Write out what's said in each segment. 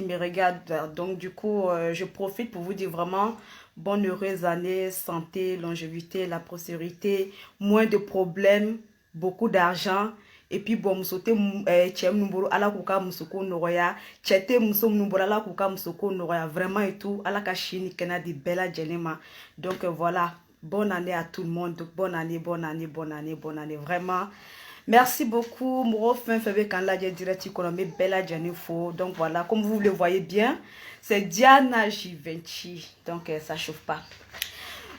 me regarde. Donc, du coup, je profite pour vous dire vraiment bonne heureuse année, santé, longévité, la prospérité, moins de problèmes, beaucoup d'argent. Et puis, bon, msote tchem numboro ala kuka musoko noroya, tchete muso numboro ala kuka musoko noroya, vraiment et tout, ala kashini kena di bella djenema. Donc, voilà, bonne année à tout le monde. Bonne année, bonne année, bonne année, bonne année, vraiment. Merci beaucoup. Moro fin fait quand la direct économie bella Janifo. Donc voilà, comme vous le voyez bien, c'est Diana Givenchy. Donc ça chauffe pas.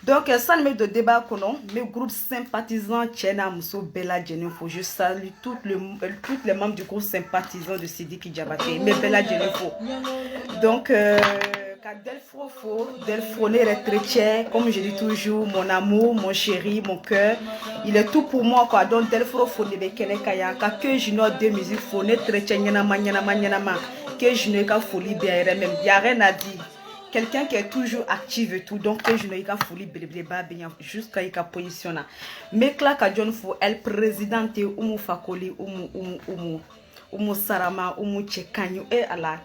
Donc sans mettre de débat konon, mes groupes sympathisants Tchena Mousso Bella Janifo. Je salue toutes les membres du groupe sympathisant de Sidiki Diabaté, mais Bella Janifo. Donc Delphro est chrétien, comme je dis toujours, mon amour, mon chéri, mon cœur, il est tout pour moi quoi. Donc Delphro Fone Bekele Kaya, que je n'ai deux musiques Fone chrétien que je n'ai qu'à folie bien même, il n'y a rien à dire. Quelqu'un qui est toujours actif et tout, donc que je n'ai qu'à folie bien jusqu'à y positionner. Mais là, John Fo, elle présidente Umu Fakoli, Umu Sarama, Umu Tchekanyo, et Allah.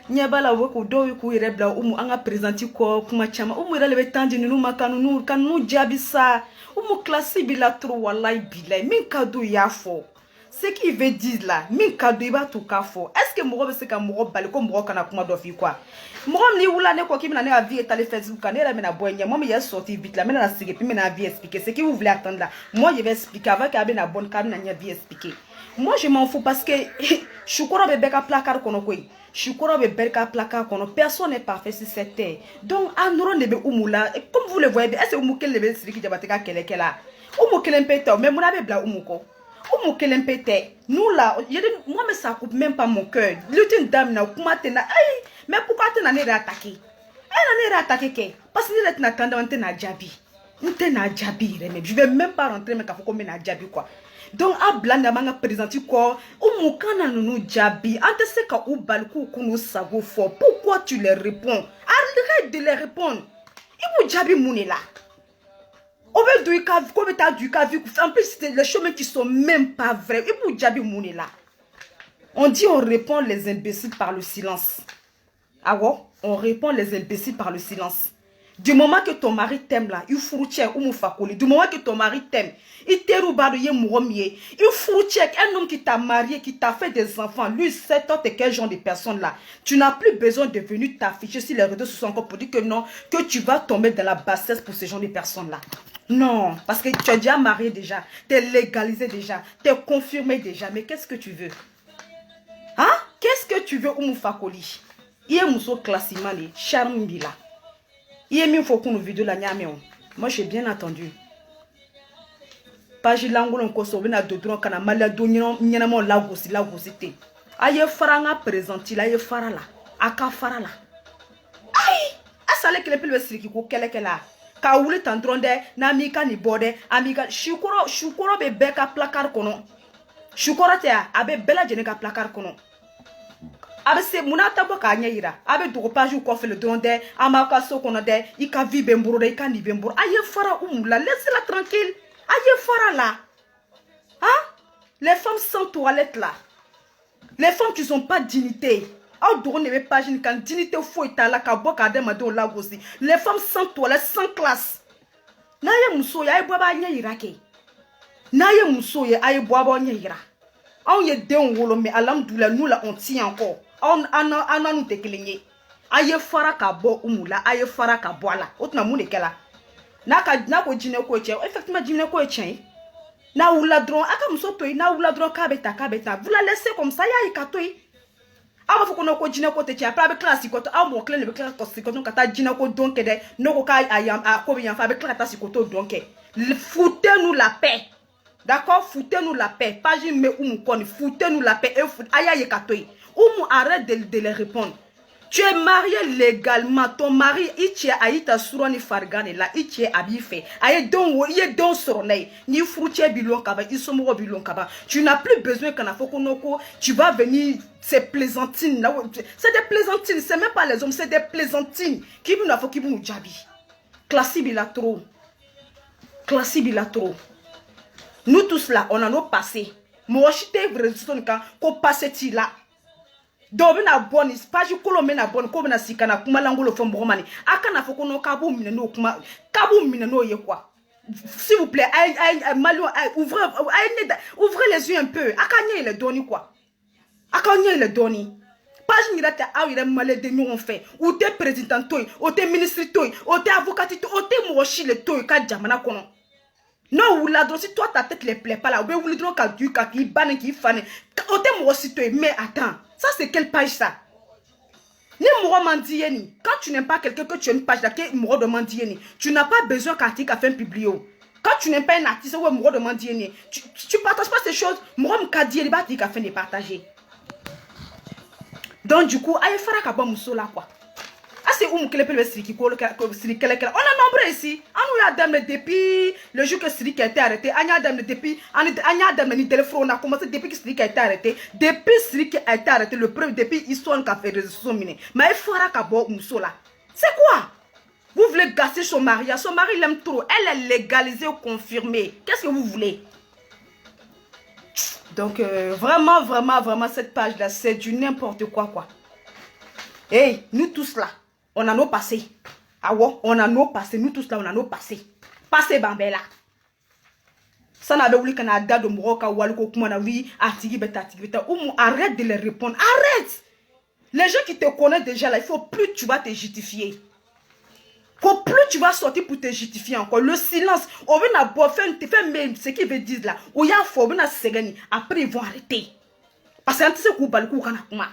Nyabala weko do ku irebla anga présenti ko kuma chama ira lebe tandi nunu makanu kanu jabisa classe bila trop wallahi bilay min kadu yafo ce qui veut dire là min kadu iba tout kafo est-ce que mo be se ka mo bali ko mo kana kuma do fi quoi mo ni wula ne ko ki mina ne a vie étalé Facebook kana era mena bonya moi me sorti vite là mena na sige pi mena vie expliquer ce que vous voulez attendre là moi je vais expliquer avant que na bonne carte na nya vie expliquer moi je m'en fous parce que shukura be beka placard kono koy shukura be beka placard kono personne n'est parfait sur cette terre donc anoro nebe umula comme vous le voyez est-ce que umu kele be siriki jabateka kelekela umu kelempete mais mona be bla umuko umu kelempete nous là moi mais ça coupe même pas mon cœur l'une dame na kuma tena ay mais pourquoi tu n'as pas attaqué elle n'a pas attaqué parce que tu n'as pas na jabi na jabi je vais même pas rentrer mais faut comme na jabi quoi. Donc a blanda manga présenter quoi ou mukana nous jabi ante se ka ou balku kunu sago fort pourquoi tu les réponds arrête de les répondre ibu jabi munela on veut du ka comme ta du ka vu en plus c'est les chemins qui sont même pas vrais ibu jabi munela on dit on répond les imbéciles par le silence ah ouais on répond les imbéciles par le silence. Du moment que ton mari t'aime là, il faut ou moufakoli. Du moment que ton mari t'aime, il t'éroubarouille mouromier. Il faut un homme qui t'a marié, qui t'a fait des enfants. Lui, c'est toi, t'es quel genre de personne là. Tu n'as plus besoin de venir t'afficher sur les réseaux sociaux encore pour dire que non, que tu vas tomber dans la bassesse pour ce genre de personnes là. Non, parce que tu es déjà marié déjà, t'es légalisé déjà, t'es confirmé déjà. Mais qu'est-ce que tu veux? Hein? Qu'est-ce que tu veux, Oumoufakoli? Il y a un classement, charme bila. Il y a mis faut qu'on nous vidéo la nyameo. Moi j'ai bien attendu. Page l'angolo ko so bina dodron kana malado nyinamo lagosi te. Aye faranga présenti la ye farala. Aka farala. Aïe! Asale kele pele siriki ko kelekela. Ka wuli tandronde na mika ni bode amiga shukuro be beka placard kono. Shukuro te abe bela jene ka placard kono. Abe se munata boka nyira abe dugo page ko fait le dronde amaka so kono de ika vi bemburo de ika ni bemburo aye fara umula laisse-la tranquille aye fara là hein les femmes sans toilette là les femmes qui sont pas dignité au doro ne pas une quand dignité faut itala ka boka de mado lagosi les femmes sans toilette sans classe na ye muso ya boba nyira ke na ye muso ya aye boba nyira on ye den wolo mais alhamdoulillah nous là on tient encore on nous décliné aye fara ka bo umula aye fara ka bo ala otuna mu nekela na ko jine ko eche effectivement jine ko eche na wula dron aka muso toyi na wula dron ka beta vous la laissez comme ça ya ikatoyi awa foko no ko jine ko te cha pra be classe ko to awo kle ne be classe ko to kata jine ko donke de no ko ka ayam a ko bien fa be classe ko to donke foutez-nous la paix. D'accord, foutez-nous la paix. Pas juste mais foutez-nous la paix et aya ikatoyi. Ou arrête de les répondre. Tu es marié légalement. Ton mari, il tient aïta surani fargane là, il tient habillé. Aïe don, il est don sornei. Ni fruitier bilon kaba, il sommo bilon kaba. Tu n'as plus besoin qu'un afokonoko. Tu vas venir, ces plaisantines là. C'est des plaisantines, c'est même pas les hommes, c'est des plaisantines. Qui vous n'a fait qui vous jabi. Classi bilatro. Classi bilatro. Nous tous là, on a nos passés. Moi, je t'ai vu, qu'on passe là. donc na bonne page ko me na bonne ko na sikana kuma langolo fo mbomani aka na foko no kabu mine no kuma kabu mine no ye quoi. S'il vous plaît, ouvrez les yeux un peu. Akanye il est donné quoi. Akanye il est donné. Page ni la ta a il est malade de nous on fait. Ou t'es président toi, ou t'es ministre toi, ou t'es avocat toi, ou t'es mochi le toi ka jamana kono. Non ou là si toi ta tête les plaît pas là, ou bien ou le droit ka du ka qui ban qui fane. Ou t'es mochi toi, mais attends, ça c'est quelle page ça? Ni moro mandieni. Quand tu n'aimes pas quelqu'un que tu as une page là moro de mandieni, tu n'as pas besoin qu'article a fait publier. Quand tu n'aimes pas un artiste ou moro de mandieni, tu partages pas ces choses, moro mkadieni ba ti ka fait de partager. Donc du coup, aïe fera ka ba muso là quoi. Ah c'est où mkele pele siriki ko siriki kele. On a nombreux ici. On nous a damné depuis le jour que Siriki a été arrêté. On a damné depuis on a damné ni téléphone on a commencé depuis que Siriki a été arrêté. Depuis Siriki a été arrêté le premier depuis histoire qu'a fait réseaux mine. Mais il fera ka ba muso là. C'est quoi? Vous voulez gâcher son mari. Son mari l'aime trop. Elle est légalisée ou confirmée. Qu'est-ce que vous voulez? Donc vraiment cette page là c'est du n'importe quoi. Hey, nous tous là, on a nos passés. Ah ouais, on a nos passés. Nous tous là, on a nos passés. Passé Bambela. Ça n'a pas voulu qu'on a date de Moroka ou Aluko Kumana, oui, Artigui Beta. Arrête de les répondre. Arrête! Les gens qui te connaissent déjà là, il faut plus tu vas te justifier. Faut plus tu vas sortir pour te justifier encore. Le silence, on va n'avoir fait ce qu'ils veulent dire là. Ou il y a faux, après ils vont arrêter. Parce que c'est coup balkou kana kuma.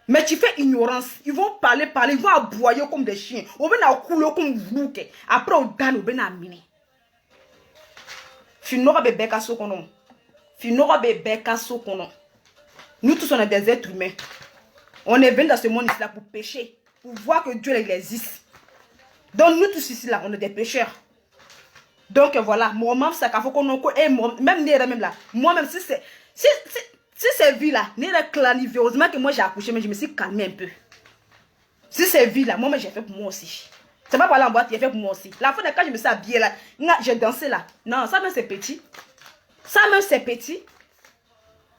Mais tu fais ignorance. Ils vont parler, ils vont aboyer comme des chiens. On va couler comme vous. Après on donne, on va miner. Finora bébé kaso kono. Finora bébé kaso kono. Nous tous on est des êtres humains. On est venus dans ce monde ici là pour pécher, pour voir que Dieu il existe. Donc nous tous ici là, on est des pécheurs. Donc voilà, moi-même ça faut qu'on même là, moi-même si c'est vie là, heureusement que moi j'ai accouché mais je me suis calmé un peu. Si c'est vie là, moi j'ai fait pour moi aussi. C'est pas par là en boîte, j'ai fait pour moi aussi. La fois de quand je me suis habillée là, j'ai dansé là. Non, ça même c'est petit. Ça même c'est petit.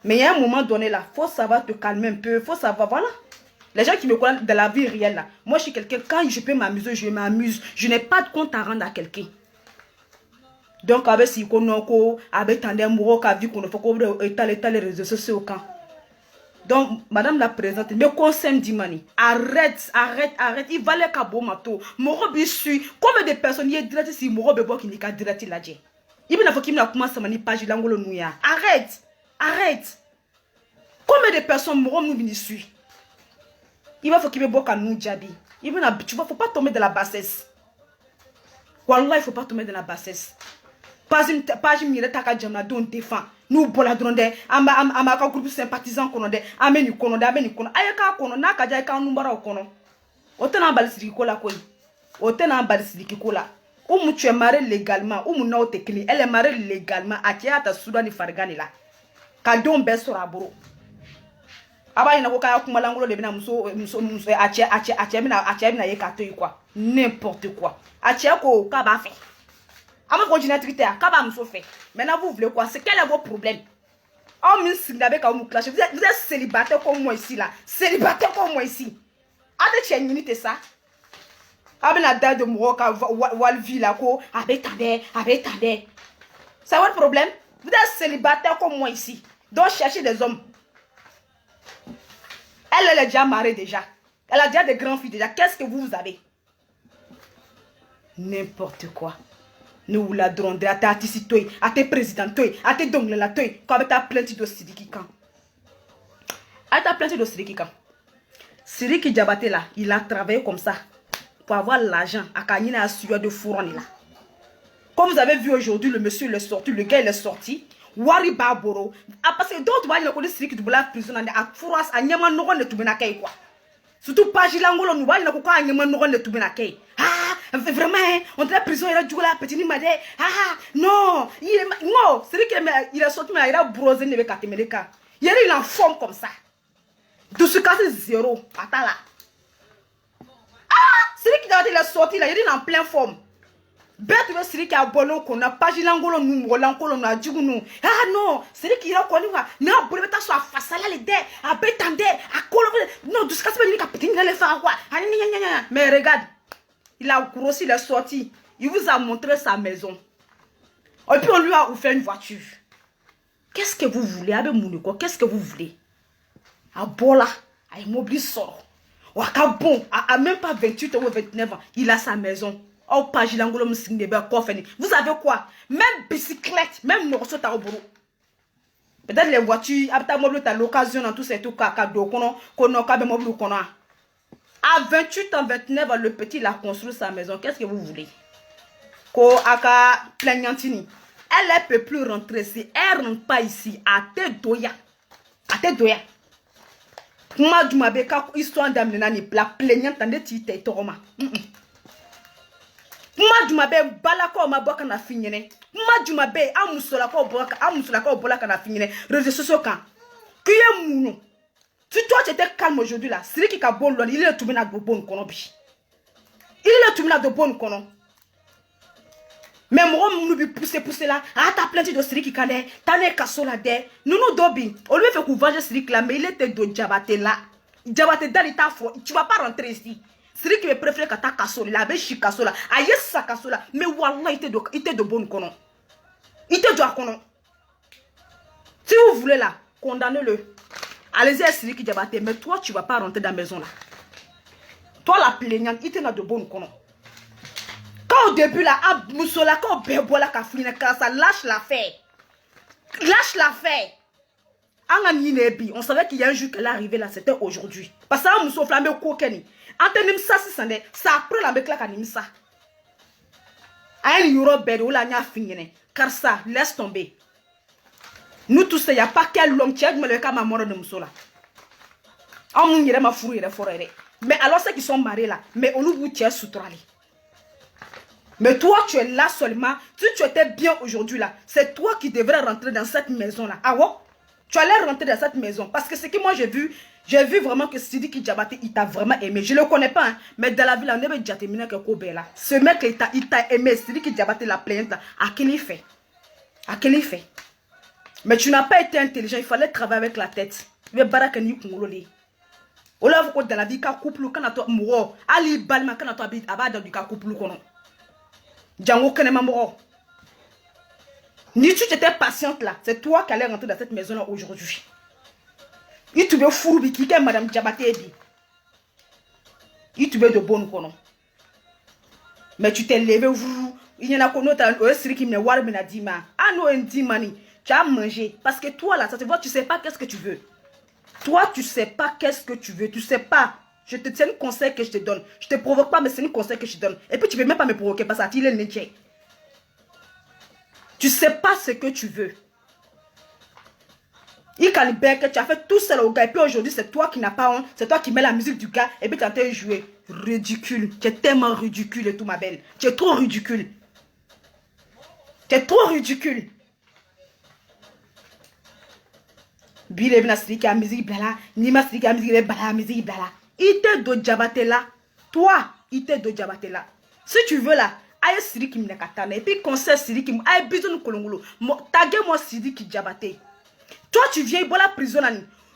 Mais il y a un moment donné là, faut savoir te calmer un peu, faut savoir, voilà. Les gens qui me connaissent de la vie réelle là, moi je suis quelqu'un, quand je peux m'amuser, je m'amuse. Je n'ai pas de compte à rendre à quelqu'un. Donc avec si qu'on avec tandem moro qu'a vu qu'on faut qu'on étale les réseaux sociaux quand. Donc madame la présidente, me conseille d'imani. Arrête. Il valait qu'à bon mato. Moro bisu. Combien de personnes y est direct si moro bebo qui n'est qu'à direct là j'ai. Il me faut qu'il me commence à mani page l'angolo nouya. Arrête. Combien de personnes moro nous bisu. Il va faut qu'il me boque à nous djabi. Il va tu vois faut pas tomber dans la bassesse. Wallah il faut pas tomber dans la bassesse. Pas une minute à Kadjamna dont défend. Nous bola dronde. Ama groupe sympathisant kono de. Ameni kono. Ayaka kono na kaja ka numbara kono. Otena balisiki kola koi. Otena balisiki kola. Ou tu es marié légalement ou mon autre clé. Elle est mariée légalement. Atia ta Soudani Fargani là. Kadon besora bro. Aba ina ko kaya kuma langulo de bina muso atia mina ye kato quoi. N'importe quoi. Atia ko ka ba fait. Ama continuer à traiter, kaba muso fait. Maintenant vous voulez quoi? C'est quel est votre problème? Oh min sindabe ka mu clash. Vous êtes célibataire comme moi ici là. Célibataire comme moi ici. Ade tu minute ça. Abena date de Moroka Walvi là ko avec tade. C'est votre problème? Vous êtes célibataire comme moi ici. Donc cherchez des hommes. Elle est déjà mariée déjà. Elle a déjà des grands filles déjà. Qu'est-ce que vous avez? N'importe quoi. Nous la dronde à ta artiste, à tes présidents, à tes dongle la toi, quand tu as plainte de Siriki Kan. À ta plainte de Siriki Kan. Siriki Diabaté là, il a travaillé comme ça pour avoir l'argent à Kanina Suya de Fouroni là. Comme vous avez vu aujourd'hui, le monsieur il est sorti, le gars il est sorti. Wari Baboro. Parce que d'autres voient le connaissent Siriki de la prison à Fouras à Nyaman Noron de Tubinakei quoi. Surtout pas Gilangolo, nous voyons le quoi à Nyaman Noron de Tubinakei. Vraiment, on est la prison, il a joué la petite madé. Non, non, c'est vrai qu'il est sorti, mais il a brosé les Katemeleka. Il est en forme comme ça. De ce cas, c'est zéro. Attends là. C'est vrai qu'il est sorti là, il est en pleine forme. Bête de Siri qui a bon qu'on a pas gilangolo nous l'angolo nous a dit nous. Ah non, Siri qui a connu quoi. Non, pour le mettre sur la face là les dés, à bétandé, à colo. Non, tout ce que c'est pas une capitaine les faire quoi. Mais regarde, il a grossi, il est sorti. Il vous a montré sa maison. Et puis on lui a offert une voiture. Qu'est-ce que vous voulez, Abe Mouniko? Qu'est-ce que vous voulez? À Bola, à Immobile sort. Ou à Kabon, à même pas 28 ou 29 ans, il a sa maison. Oh, pas Gilangolo Msingebe, vous avez quoi? Même bicyclette, même morceau Taroboro. Peut-être les voitures, à l'occasion dans tout ces trucs, à 28 ans, 29 ans, le petit, il a construit sa maison. Qu'est-ce que vous voulez? Ko aka plaignantini. Elle ne peut plus rentrer ici. Elle ne rentre pas ici. À tête doya. À tête doya. Kuma Dumabe, histoire d'amener la plaignante en étite toroma. Kuma Dumabe, balako ma boka na finine. Kuma Dumabe, amusola ko boka na finine. Réseaux sociaux quand. Qui est mounou? Si toi tu étais calme aujourd'hui là, c'est qui a bon l'on, il est tout bien de bonne konobi. Il est tout bien de bonne kono. Mais moi, nous lui pousser là. Ah, t'as plein de Siri qui connaît. T'as les cassos là dedans. Nous dobi. On lui fait couvrir Siri là, mais il était de Djabate là. Djabate dans l'état froid. Tu vas pas rentrer ici. Siri qui me préfère que ta casso là, avec chi casso là. Ah, yes, sa casso là. Mais wallah, il était de bonne konon. Il était de konon. Si vous voulez là, condamnez-le. Allez-y à Siri qui Djabate. Mais toi, tu vas pas rentrer dans la maison là. Toi, la plaignante, il était de bonne konon. Quand au début là, Moussola, quand Bébola ka fini ça lâche l'affaire. Lâche l'affaire. On savait qu'il y a un jour qu'elle est arrivée là, c'était aujourd'hui. Parce que Mousso flamme kokeni. Antenim ça si ça après la mekla kanim ça. Aïe yoro bed ou la nya fini. Car ça, laisse tomber. Nous tous, il n'y a pas quel homme qui a dit me le cas ma mort de Moussola. On m'a ma fouille de forêt. Mais alors ceux qui sont mariés là, mais on nous tient soutralé. Mais toi, tu es là seulement. Si tu étais bien aujourd'hui là, c'est toi qui devrais rentrer dans cette maison là. Ah ouais? Tu allais rentrer dans cette maison. Parce que ce que moi j'ai vu vraiment que Sidiki Djabate, il t'a vraiment aimé. Je ne le connais pas, hein, mais dans la ville, on avait déjà terminé que Kobe là. Ce mec, il t'a aimé. Sidiki Djabate, la plainte là. À quel effet? À quel effet? Mais tu n'as pas été intelligent. Il fallait travailler avec la tête. Il va barakani kungololi. On l'a vu dans la vie, couple, quand tu as mouru. Ali Balma, quand tu habites, dans du couple, konon. Django Kenemamoro. Ni tu étais patiente là, c'est toi qui allais rentrer dans cette maison là aujourd'hui. Il te veut fou, qui est Madame Djabate. Il te veut de bonne kono. Mais tu t'es levé, il y en a qu'on a un siri qui me voit, mais dit ah non, dit mani, tu as mangé. Parce que toi là, ça te voit, tu sais pas qu'est-ce que tu veux. Toi, tu sais pas qu'est-ce que tu veux, tu sais pas. C'est un conseil que je te donne. Je te provoque pas, mais c'est un conseil que je te donne. Et puis tu ne peux même pas me provoquer parce que tu es le tu sais pas ce que tu veux. Il que tu as fait tout seul au gars. Et puis aujourd'hui, c'est toi qui n'as pas honte. C'est toi qui mets la musique du gars. Et puis tu as été joué. Ridicule. Tu es tellement ridicule et tout, ma belle. Tu es trop ridicule. Tu es trop ridicule. Bile bina siri qui a musique blala. Nima siri qui a musique blala, musique blala. Il te do Djabate là. Toi, il te do Djabate là. Si tu veux là, aïe Siri qui me katana. Et puis conseil Siri qui me aïe bisous nous kolongolo. Taguez moi Siri qui Djabate. Toi tu viens pour la prison là.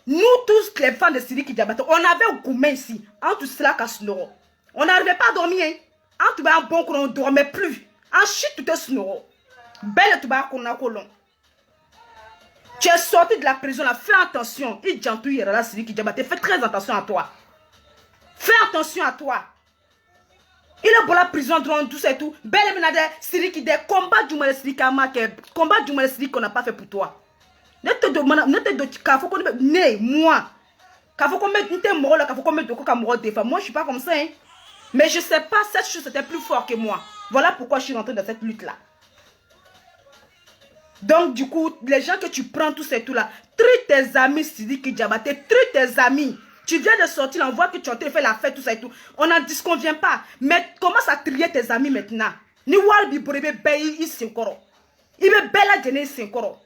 Nous tous les fans de Siri qui Djabate, on avait gourmet ici. En tout cela casse l'euro. On n'arrivait pas à dormir. En tout cas, un bon coup on ne dormait plus. En shit tout est snoro. Belle tout bas qu'on a colon. Tu es sorti de la prison là. Fais attention. Il jantou là Siri qui Djabate. Fais très attention à toi. Fais attention à toi. Il est pour la prison, drone, tout ça et tout. Belle menade, Siri qui des combats du mal Siri combat du mal Siri qu'on n'a pas fait pour toi. Ne te demande, ne te demande, qu'il faut qu'on mette, moi. Qu'il faut qu'on mette une mort là, qu'il faut qu'on mette de quoi mort des femmes. Moi, je suis pas comme ça, hein. Mais je sais pas, cette chose était plus fort que moi. Voilà pourquoi je suis rentrée dans cette lutte là. Donc, du coup, les gens que tu prends, tout ça et tout là, trie tes amis, Siri qui Djabate, trie tes amis. Tu viens de sortir, on voit que tu as fait la fête, tout ça et tout. On n'en disconvient pas. Mais commence à trier tes amis maintenant. Ni walbi brebe bayi ici encore. Il me bella gêner ici encore.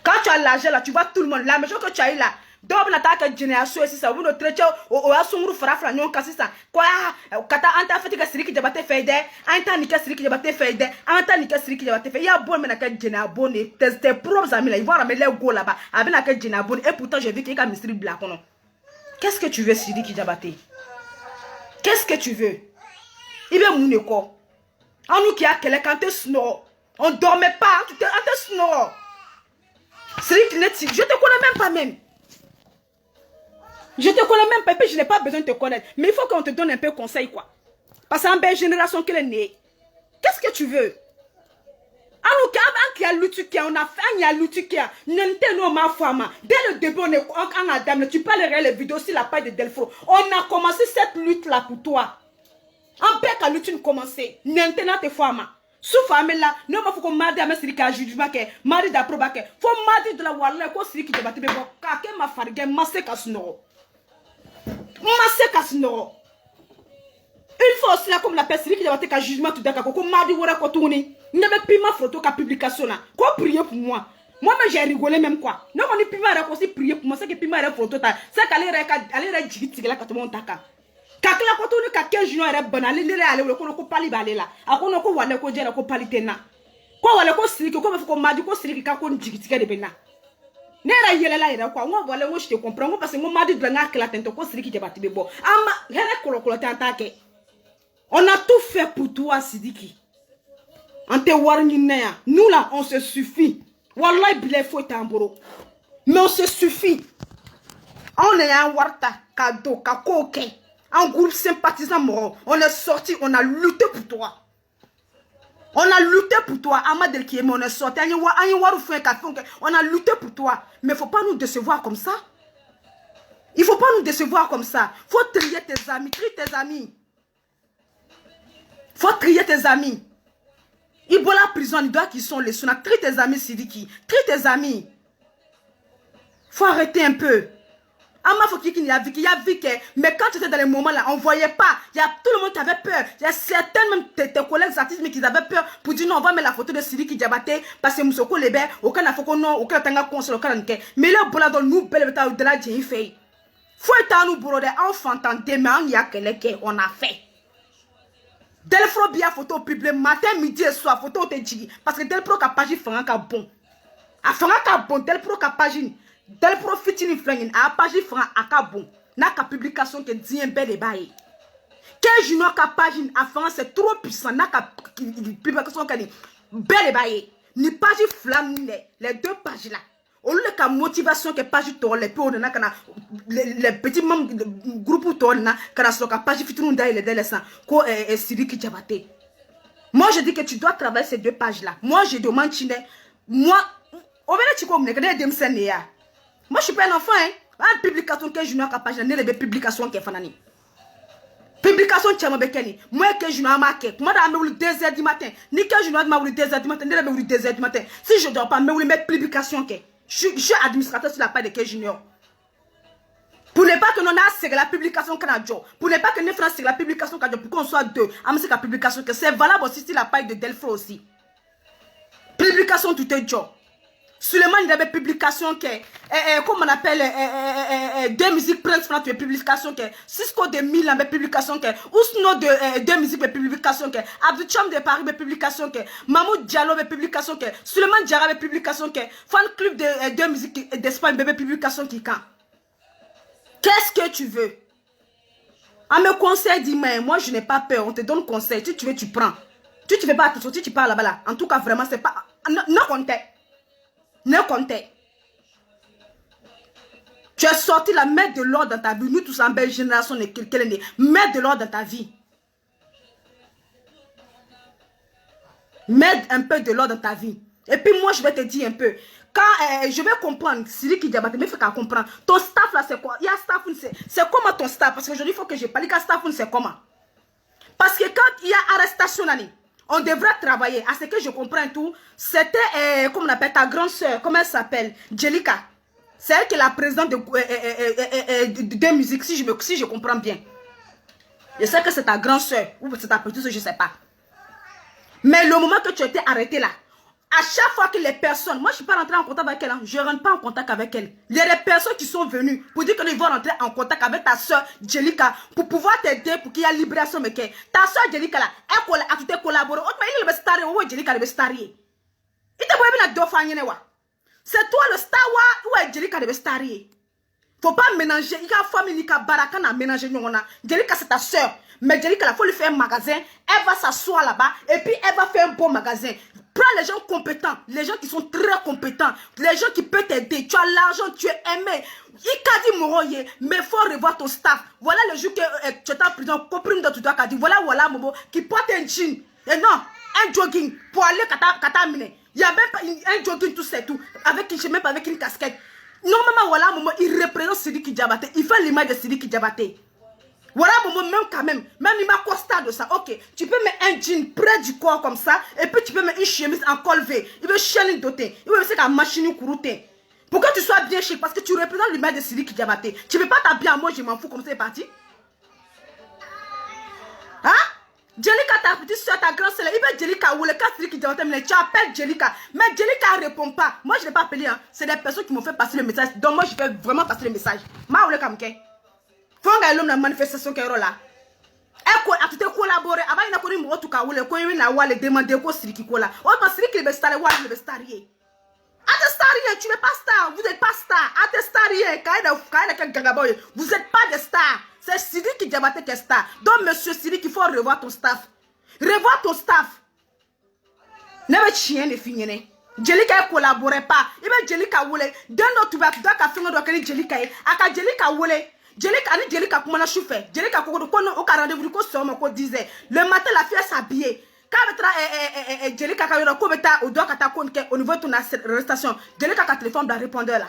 Quand tu as l'argent là, tu vois tout le monde. La maison que tu as eu là, Donc, la taque génération, c'est ça. Vous ne traitez au assombro frafra, non, c'est ça. Quoi, kata anta fait que c'est qui débattait fait anta nika c'est qui débattait fait anta nika c'est qui débattait fait. Il y a bon, mais la quête génération abonné. Tes propres amis là, ils vont ramener les go là-bas. Avec la quête génération abonné. Et pourtant, j'ai vu qu'il y a un mystery black. Qu'est-ce que tu veux, Siri qui débattait? Qu'est-ce que tu veux? Il veut mon écho. En nous qui a quelqu'un te snore. On dormait pas, tu te snore. Siri qui n'est je te connais même pas même. Je te connais même pas, et puis je n'ai pas besoin de te connaître. Mais il faut qu'on te donne un peu de conseil, quoi. Parce qu'en belle génération qu'elle est née. Qu'est-ce que tu veux? On a fait un yalutukia. N'entendons ma femme. Dès le début, on est en Adam. Tu parlerais les vidéos sur la page de Delfro. On a commencé cette lutte-là pour toi. En bec à lutte, commencé. N'entendons tes femmes. Sous femme là, non, il faut que mardi à Messi qui a jugement, mardi d'approbation. Faut mardi de la Walla, quoi, c'est qui te batte, mais bon, kake ma fargue, masse casno. Masse casno. Une fois aussi là, comme la personne qui a fait jugement tout d'accord, comme mardi, on a tourné. Il n'y avait plus ma photo qu'à publication là. Quoi prier pour moi? Moi-même j'ai rigolé même quoi. Non, on est plus mal à prier pour moi, c'est que plus mal à photo. C'est qu'elle est jigit là quand on t'accorde. Kakla ko tonu ka 15 jours era banali lele ale ko pali balela akono ko wale ko jela ko pali tena ko wale ko siriki ko ko madi ko siriki ka ko njigitike de bena nera yelela ira ko ngo wale ngo je comprends ngo parce que ngo madi de nga kla tento ko siriki je bati bebo ama hele kolo tantake on a tout fait pour toi Sidiki ante warni neya nous là on se suffit wallahi bile faut tamboro mais on se suffit on est un warta cadeau ka koke. Un groupe sympathisant mort, on est sorti, on a lutté pour toi. On a lutté pour toi, Amadel qui est on est sorti. On a lutté pour toi. Mais il ne faut pas nous décevoir comme ça. Il ne faut pas nous décevoir comme ça. Il faut trier tes amis, trie tes amis. Il faut trier tes amis. Il boit la prison, il doit qu'ils sont les sons. Trie tes amis, Sidiki. Trie tes amis. Il faut arrêter un peu. Ama faut qu'il y a vu que mais quand tu étais dans les moments là on voyait pas, il y a tout le monde qui avait peur, il y a certains même tes collègues artistes mais qui avaient peur pour dire non on va mettre la photo de Sidiki Diabaté parce que Moussoko Lebe aucun afoko non aucun tanga conseil aucun nke mais là bola dans nous belle beta de la j'ai fait faut être nous brode enfant demain il y a quelqu'un on a fait Delfro bien photo publier matin midi et soir photo te dit parce que Delfro ka page fanga ka bon a fanga ka bon Delfro ka page Del profit ni flingue a page franc à bon na ka publication que dit un bel débat que junior ka page à France c'est trop puissant na ka publication que bel débat ni page flamme les deux pages là au lieu que motivation que page tour les peu na kana les petits membres groupe tour na kana so ka page fitrun dai les délescents ko Sidiki Diabaté. Moi je dis que tu dois travailler ces deux pages là. Moi je demande moi au même tu comme ne dem senia. Moi, je suis pas un enfant, hein. Une publication que je n'ai pas page, n'est pas publication qui est fanani. Publication qui est bekeni. Moi, que je n'ai marqué. Moi, dans 2h du matin. Ni que je n'ai pas 2h du matin, n'est pas 2h du matin. Si je ne dois pas me mettre publication qui je suis administrateur sur la page de que junior. Pour ne pas que nous ayons la publication qu'on a dit. Pour ne pas que nous fassions la publication qu'on a dit. Pour qu'on soit deux. C'est la publication que c'est valable aussi sur la page de Delfro aussi. Publication tout est job. Suleiman il y avait publication que comme on appelle deux musiques Prince France publication que Cisco de Milan avait publication que Ousno de deux musiques de publication que Abdou Cham de Paris de publication que Mahmoud Diallo de publication que Suleiman Diarra de publication que Fan Club de deux musiques d'Espagne bébé publication qui quand qu'est-ce que tu veux à me conseil dis-moi moi je n'ai pas peur on te donne conseil si tu veux tu prends si tu veux pas te sortir tu pars là-bas en tout cas vraiment c'est pas non comptez. Ne comptez. Tu es sorti la mettre de l'ordre dans ta vie. Nous tous en belle génération, mettre de l'ordre dans ta vie. Mettre un peu de l'ordre dans ta vie. Et puis moi je vais te dire un peu. Quand je vais comprendre, Sidiki Diabaté, mais il faut qu'elle comprenne. Ton staff là c'est quoi? Il y a staff, c'est comment ton staff? Parce que aujourd'hui il faut que je parle. Que staff c'est comment? Parce que quand il y a arrestation l'année. On devrait travailler. À ce que je comprends tout, c'était, comment on appelle ta grande soeur, comment elle s'appelle? Jelika. C'est elle qui est la présidente de musique, si je comprends bien. Je sais que c'est ta grande soeur, ou c'est ta petite soeur, je ne sais pas. Mais le moment que tu étais arrêté là, À chaque fois que les personnes, moi je ne suis pas rentrée en contact avec elle, hein, je ne rentre pas en contact avec elle. Il y a des personnes qui sont venues pour dire qu'ils vont rentrer en contact avec ta soeur Jelika pour pouvoir t'aider pour qu'il y ait libération. Mais ta soeur Jelika là, elle a tout collaboré. Il est staré, Jelika est staré. Il te voit bien deux fois. C'est toi le star ou est Jelika est staré. Faut pas mélanger, il y a famille, il y a baraka à mélanger. Jelika c'est ta soeur. Mais Jelika, il faut lui faire un magasin. Elle va s'asseoir là-bas et puis elle va faire un bon magasin. Prends les gens compétents, les gens qui sont très compétents, les gens qui peuvent t'aider. Tu as l'argent, tu es aimé. Il a dit Moroye, mais il faut revoir ton staff. Voilà le jour que tu es en prison, comprime de tout ça. Voilà, Momo, qui porte un jean. Et non, un jogging pour aller katamine. Il y a même pas un jogging, tout ça, tout. Avec même pas avec une casquette. Normalement, voilà, Momo, il représente Sidiki Diabaté. Il fait l'image de Sidiki Diabaté. Voilà, même quand même il m'a costard de ça. Ok, tu peux mettre un jean près du corps comme ça, et puis tu peux mettre une chemise en col V. Il veut chialer doté. Il veut aussi qu'à machine ou courouté. Pour que tu sois bien chic, parce que tu représentes l'image de Sidiki Diabaté. Tu ne veux pas t'habiller en moi, je m'en fous comme c'est parti. Hein? Jelika, ta petite soeur, ta grande soeur, il veut Jelika ou le cas Sidiki Diabaté, mais tu appelles Jelika. Mais Jelika ne répond pas. Moi, je ne l'ai pas appelé. Hein. C'est des personnes qui m'ont fait passer le message. Donc, moi, je vais vraiment passer le message. Ma ou le kamke. Faut que l'homme la manifestation qui est là. A tout collaboré. Avant il a connu mon tout cas où le coin na wale demander quoi Sidiki kola. Oh parce que le star wale le starier. Ate starier, tu n'es pas star. Vous n'êtes pas star. Ate starier. Vous n'êtes pas des stars. C'est Sidiki Diabaté qui est star. Donc monsieur Sidiki, il faut revoir ton staff. Revoir ton staff. Ne me chien ne finir. Jelika collaborait pas. Il veut Jelika wole. D'un autre va ka finir de que Jelika est. Aka Jelika wole. Jelika comment la choufe. Jelika au rendez-vous ko somme ko disait. Le matin la fille s'habiller. Quand Jelika ka ko beta au doigt kata kon au niveau de ton arrestation. Jelika ka téléphone dans répondeur là.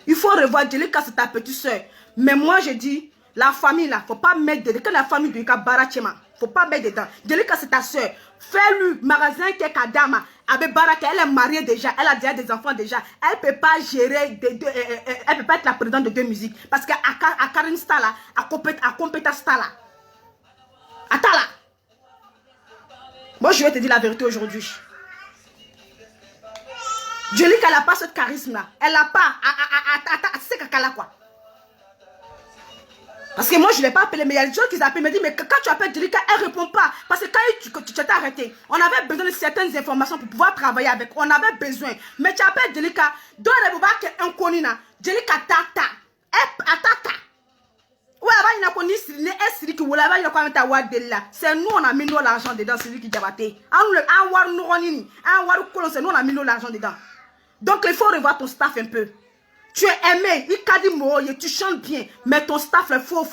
Il faut revoir Jelika, c'est ta petite soeur. Mais moi je dis la famille là, faut pas mettre dedans. Quand la famille de Barachema, faut pas mettre dedans. Jelika c'est ta soeur. Fais-lui magasin qui est Kadama. Avec Baraka, elle est mariée déjà, elle a déjà des enfants déjà. Elle peut pas gérer, elle peut pas être la présidente de deux musiques. Parce qu'à Karim Star là, à compétence Star là. Attends là. Moi je vais te dire la vérité aujourd'hui. Jelika, elle n'a pas ce charisme là. Elle n'a pas. C'est caca quoi. Parce que moi, je ne l'ai pas appelé, mais il y a des gens qui s'appellent, me disent, mais quand tu appelles Jelika, elle ne répond pas. Parce que quand tu t'es arrêté, on avait besoin de certaines informations pour pouvoir travailler avec. On avait besoin. Mais tu appelles Jelika, dans les bobas qui est inconnu, Jelika tata. Atata. Ouais, il y a connu, c'est nous, on a mis l'argent dedans, c'est lui qui Diabaté. C'est nous, on a mis l'argent dedans. Donc, il faut revoir ton staff un peu. Tu es aimé, il t'a dit tu chantes bien, mais ton staff, il faut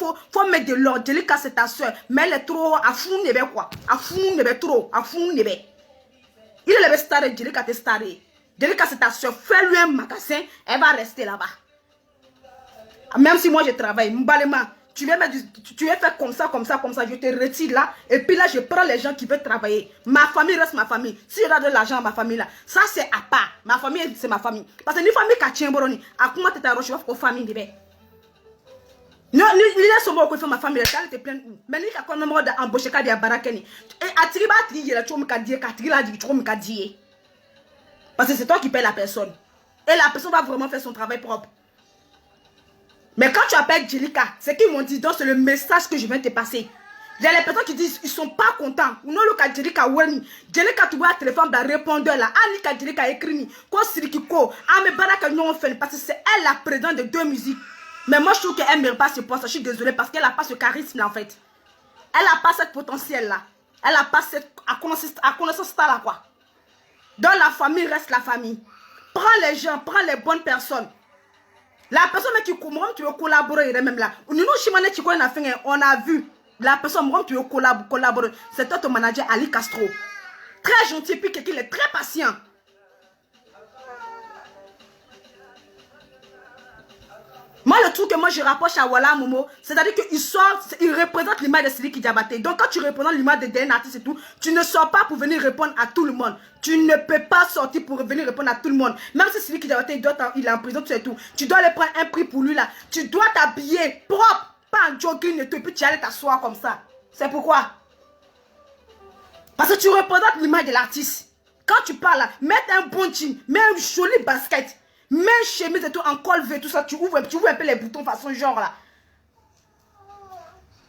mettre de l'ordre. Jelika, c'est ta soeur, mais elle est trop à fond, quoi. À fond, trop, à fond, il est le star, Jelika, t'es staré. Jelika, c'est ta soeur, fais-lui un magasin, elle va rester là-bas. Même si moi je travaille, m'balema, tu vas faire comme ça, je te retire là, et puis là je prends les gens qui veulent travailler. Ma famille reste ma famille. Si il y a de l'argent à ma famille là, ça c'est à part. Ma famille c'est ma famille. Parce que une famille qui tient boroni, à comment tu t'as reçu pour famille de non, il est son mot que fait ma famille, elle te plaint où? Mais il y a quand même embauché quand il y a barakeni. Et à Triba, il y a tout le monde qui dit, parce que c'est toi qui paie la personne. Et la personne va vraiment faire son travail propre. Mais quand tu appelles Jelika, c'est qu'ils m'ont dit, donc c'est le message que je viens de te passer. Il y a les personnes qui disent, ils ne sont pas contents. Ou non, le cas Jelika, Jelika, tu vois le téléphone dans le répondeur là. Anika Jelika écrit, quoi Sirikiko, mais Baraka non fait, parce que c'est elle la présidente de deux musiques. Mais moi je trouve qu'elle ne mérite pas ce poste, je suis désolée, parce qu'elle n'a pas ce charisme là en fait. Elle n'a pas cette potentiel là. Elle n'a pas cette connaissance là quoi. Dans la famille reste la famille. Prends les gens, prends les bonnes personnes. La personne qui tu veux collaborer même là. Nous on a vu la personne tu veux collaborer. C'est ton manager Ali Castro. Très gentil puis qu'il est très patient. Moi, le truc que moi je rapproche à Wala Momo, c'est-à-dire qu'il représente l'image de Sidiki Diabaté. Donc, quand tu représentes l'image d'un artiste et tout, tu ne sors pas pour venir répondre à tout le monde. Tu ne peux pas sortir pour venir répondre à tout le monde. Même si Sidiki Diabaté, il est en prison, tu sais tout. Tu dois aller prendre un prix pour lui là. Tu dois t'habiller propre, pas en jogging et tout, et puis tu allais t'asseoir comme ça. C'est pourquoi. Parce que tu représentes l'image de l'artiste. Quand tu parles là, mets un bon jean, mets un joli basket, mets une chemise et tout, en col V, tout ça, tu ouvres un peu les boutons façon genre là.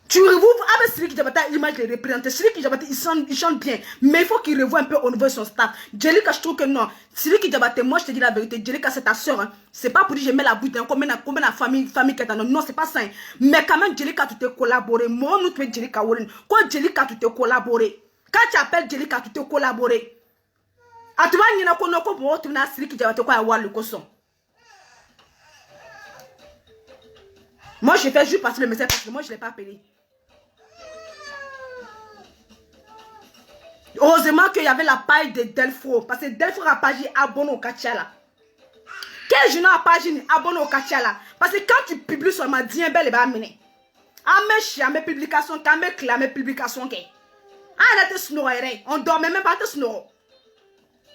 Tu revois avec Sidiki Diabaté, l'image de représenter. Sidiki Diabaté, il chante bien. Mais il faut qu'il revoie un peu au niveau de son staff. Jelika, je trouve que non. Sidiki Diabaté, moi je te dis la vérité. Jelika, c'est ta soeur. Hein. C'est pas pour dire que je mets la bouche dans combien de famille qui est non, c'est pas ça. Hein. Mais quand même, Jelika, tu t'es collaboré. Moi, nous, tu es Jelika Warren. Quand Jelika, tu t'es collaboré. Quand tu appelles Jelika, tu t'es collaboré. Ah, tu vas y en a pour tu n'as Sidiki Diabaté quoi avoir le cosson. Moi, je fais juste passer le message parce que moi, je ne l'ai pas appelé. Heureusement qu'il y avait la page de Delfro. Parce que Delfro a pas dit abonné au Kachala. Quel journal a pas dit abonné au Kachala? Parce que quand tu publies sur ma dien belle, il va amener. À mes publications, quand mes publications. Ah, elle a été snorée. On dormait même pas, elle snorée.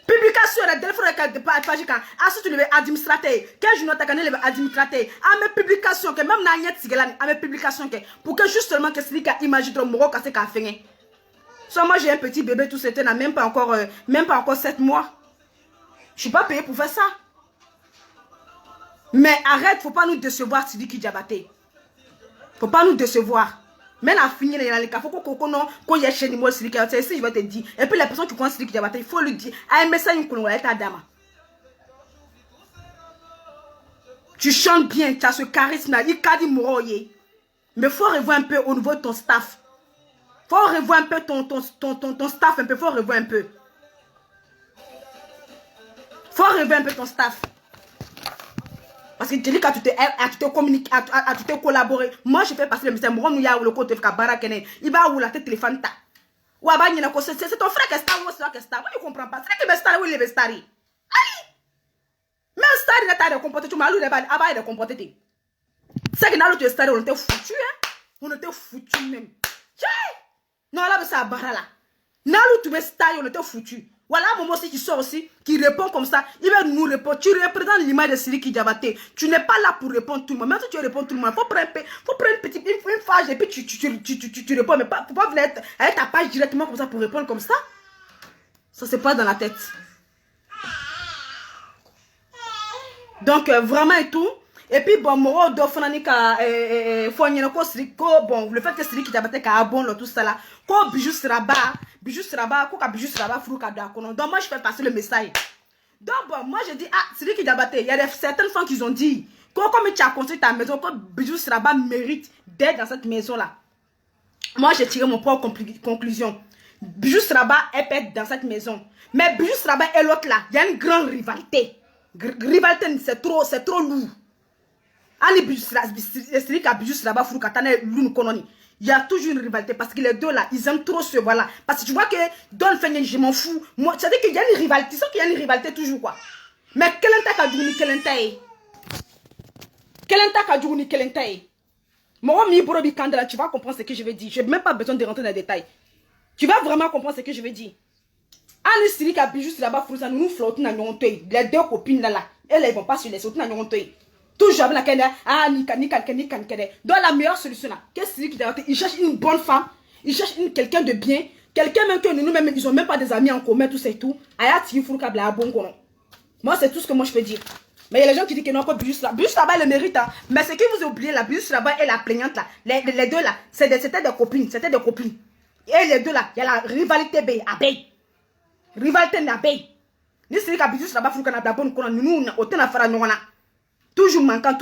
Publication de Delfro de page quand. Ah, si tu le veux administrateur. Quel journal t'as gagné le administrateur? À mes publications, que même Nanyet Sigalan, à mes publications, pour que justement que celui qui a imaginé le moro cassé qu'a fait. So, moi j'ai un petit bébé, tout c'était n'a même pas encore 7 mois. Je suis pas payé pour faire ça. Mais arrête, faut pas nous décevoir, Sidiki Diabaté. Faut pas nous décevoir. Mais la fini les cas, faut qu'on y ait chez nous Sidiki Diabaté, si je vais te dire. Et puis les personnes qui connaissent Sidiki Diabaté, il faut lui dire, ah mais ça une colonne ta dame. Tu chantes bien, tu as ce charisme là, il dit moroyer. Mais faut revoir un peu au niveau de ton staff. Faut revoir un peu ton staff, un peu, faut revoir un peu. Faut revoir un peu ton staff. Parce que tu dis que tu te communiques, tu te collaboré. Moi, je fais passer le message. Moi, nous y a le côté de Barakene. Il va où la tête téléphone ta. Ou à c'est ton frère qui est star ou c'est toi qui est star. Moi, je ne comprends pas. C'est qui est star ou il est star. Aïe! Mais star, il a de comporter. Tu m'as lu, il a de comporter. C'est que dans l'autre star, on était foutu, hein. On était foutu même. Non, là, c'est à Bara là. Nalou, tu es star, on était foutu. Voilà, Momo aussi qui sort aussi, qui répond comme ça. Il va nous répondre. Tu représentes l'image de Sidiki Diabaté. Tu n'es pas là pour répondre tout le monde. Même si tu réponds tout le monde, il faut prendre une page et puis tu réponds. Mais faut pas venir avec ta page directement comme ça pour répondre comme ça. Ça, c'est pas dans la tête. Donc, vraiment et tout. Et puis, bon, moi, bon, le fait que Sidiki Diabaté a bon, tout ça là. Quand bijou sera bas, donc moi, je fais passer le message. Donc, bon, moi, je dis, ah, Sidiki Diabaté, il y a certaines femmes qui ont dit, comme tu as construit ta maison, quand bijou sera bas mérite d'être dans cette maison là. Moi, j'ai tiré mon propre conclusion. Bijou Sraba est peut-être dans cette maison. Mais Bijou Sraba et l'autre là, il y a une grande rivalité. Rivalité, c'est trop lourd. Ali Bijou Sraba, il y a toujours une rivalité parce que les deux là, ils aiment trop se voir là. Parce que tu vois que dans le fait, je m'en fous. Moi, ça veut dire qu'il y a une rivalité. C'est qu'il y a une rivalité toujours quoi. Mais quel est ta journée, quel est ta journée, quel est moi, tu vas comprendre ce que je vais dire. Je n'ai même pas besoin de rentrer dans les détails. Tu vas vraiment comprendre ce que je vais dire. Anne Siri qui a juste là-bas, nous nous flottons dans nos toits. Les deux copines là, elles ne vont pas sur les sauter dans nos toits. Toujours avec la canne, ah, nika. Donc la meilleure solution là, qu'est-ce que Siri il cherche une bonne femme, il cherche quelqu'un de bien, quelqu'un même que nous-mêmes, ils n'ont même pas des amis en commun, tout ça et tout. Aya Tiri Fourouka Bla bon kono. Moi, c'est tout ce que moi je peux dire. Mais il y a les gens qui disent que non, pas Bijou là-bas, elle le mérite. Hein. Mais c'est que vous oubliez, la Bijou là-bas et la plaignante là. Les deux là, c'était des copines. Et les deux là, il y a la rivalité abeille. Rivalité d'abeille. Ni c'est que Bijou là-bas, il faut qu'on a la bonne qu'on a nous, autant à faire à toujours manquant.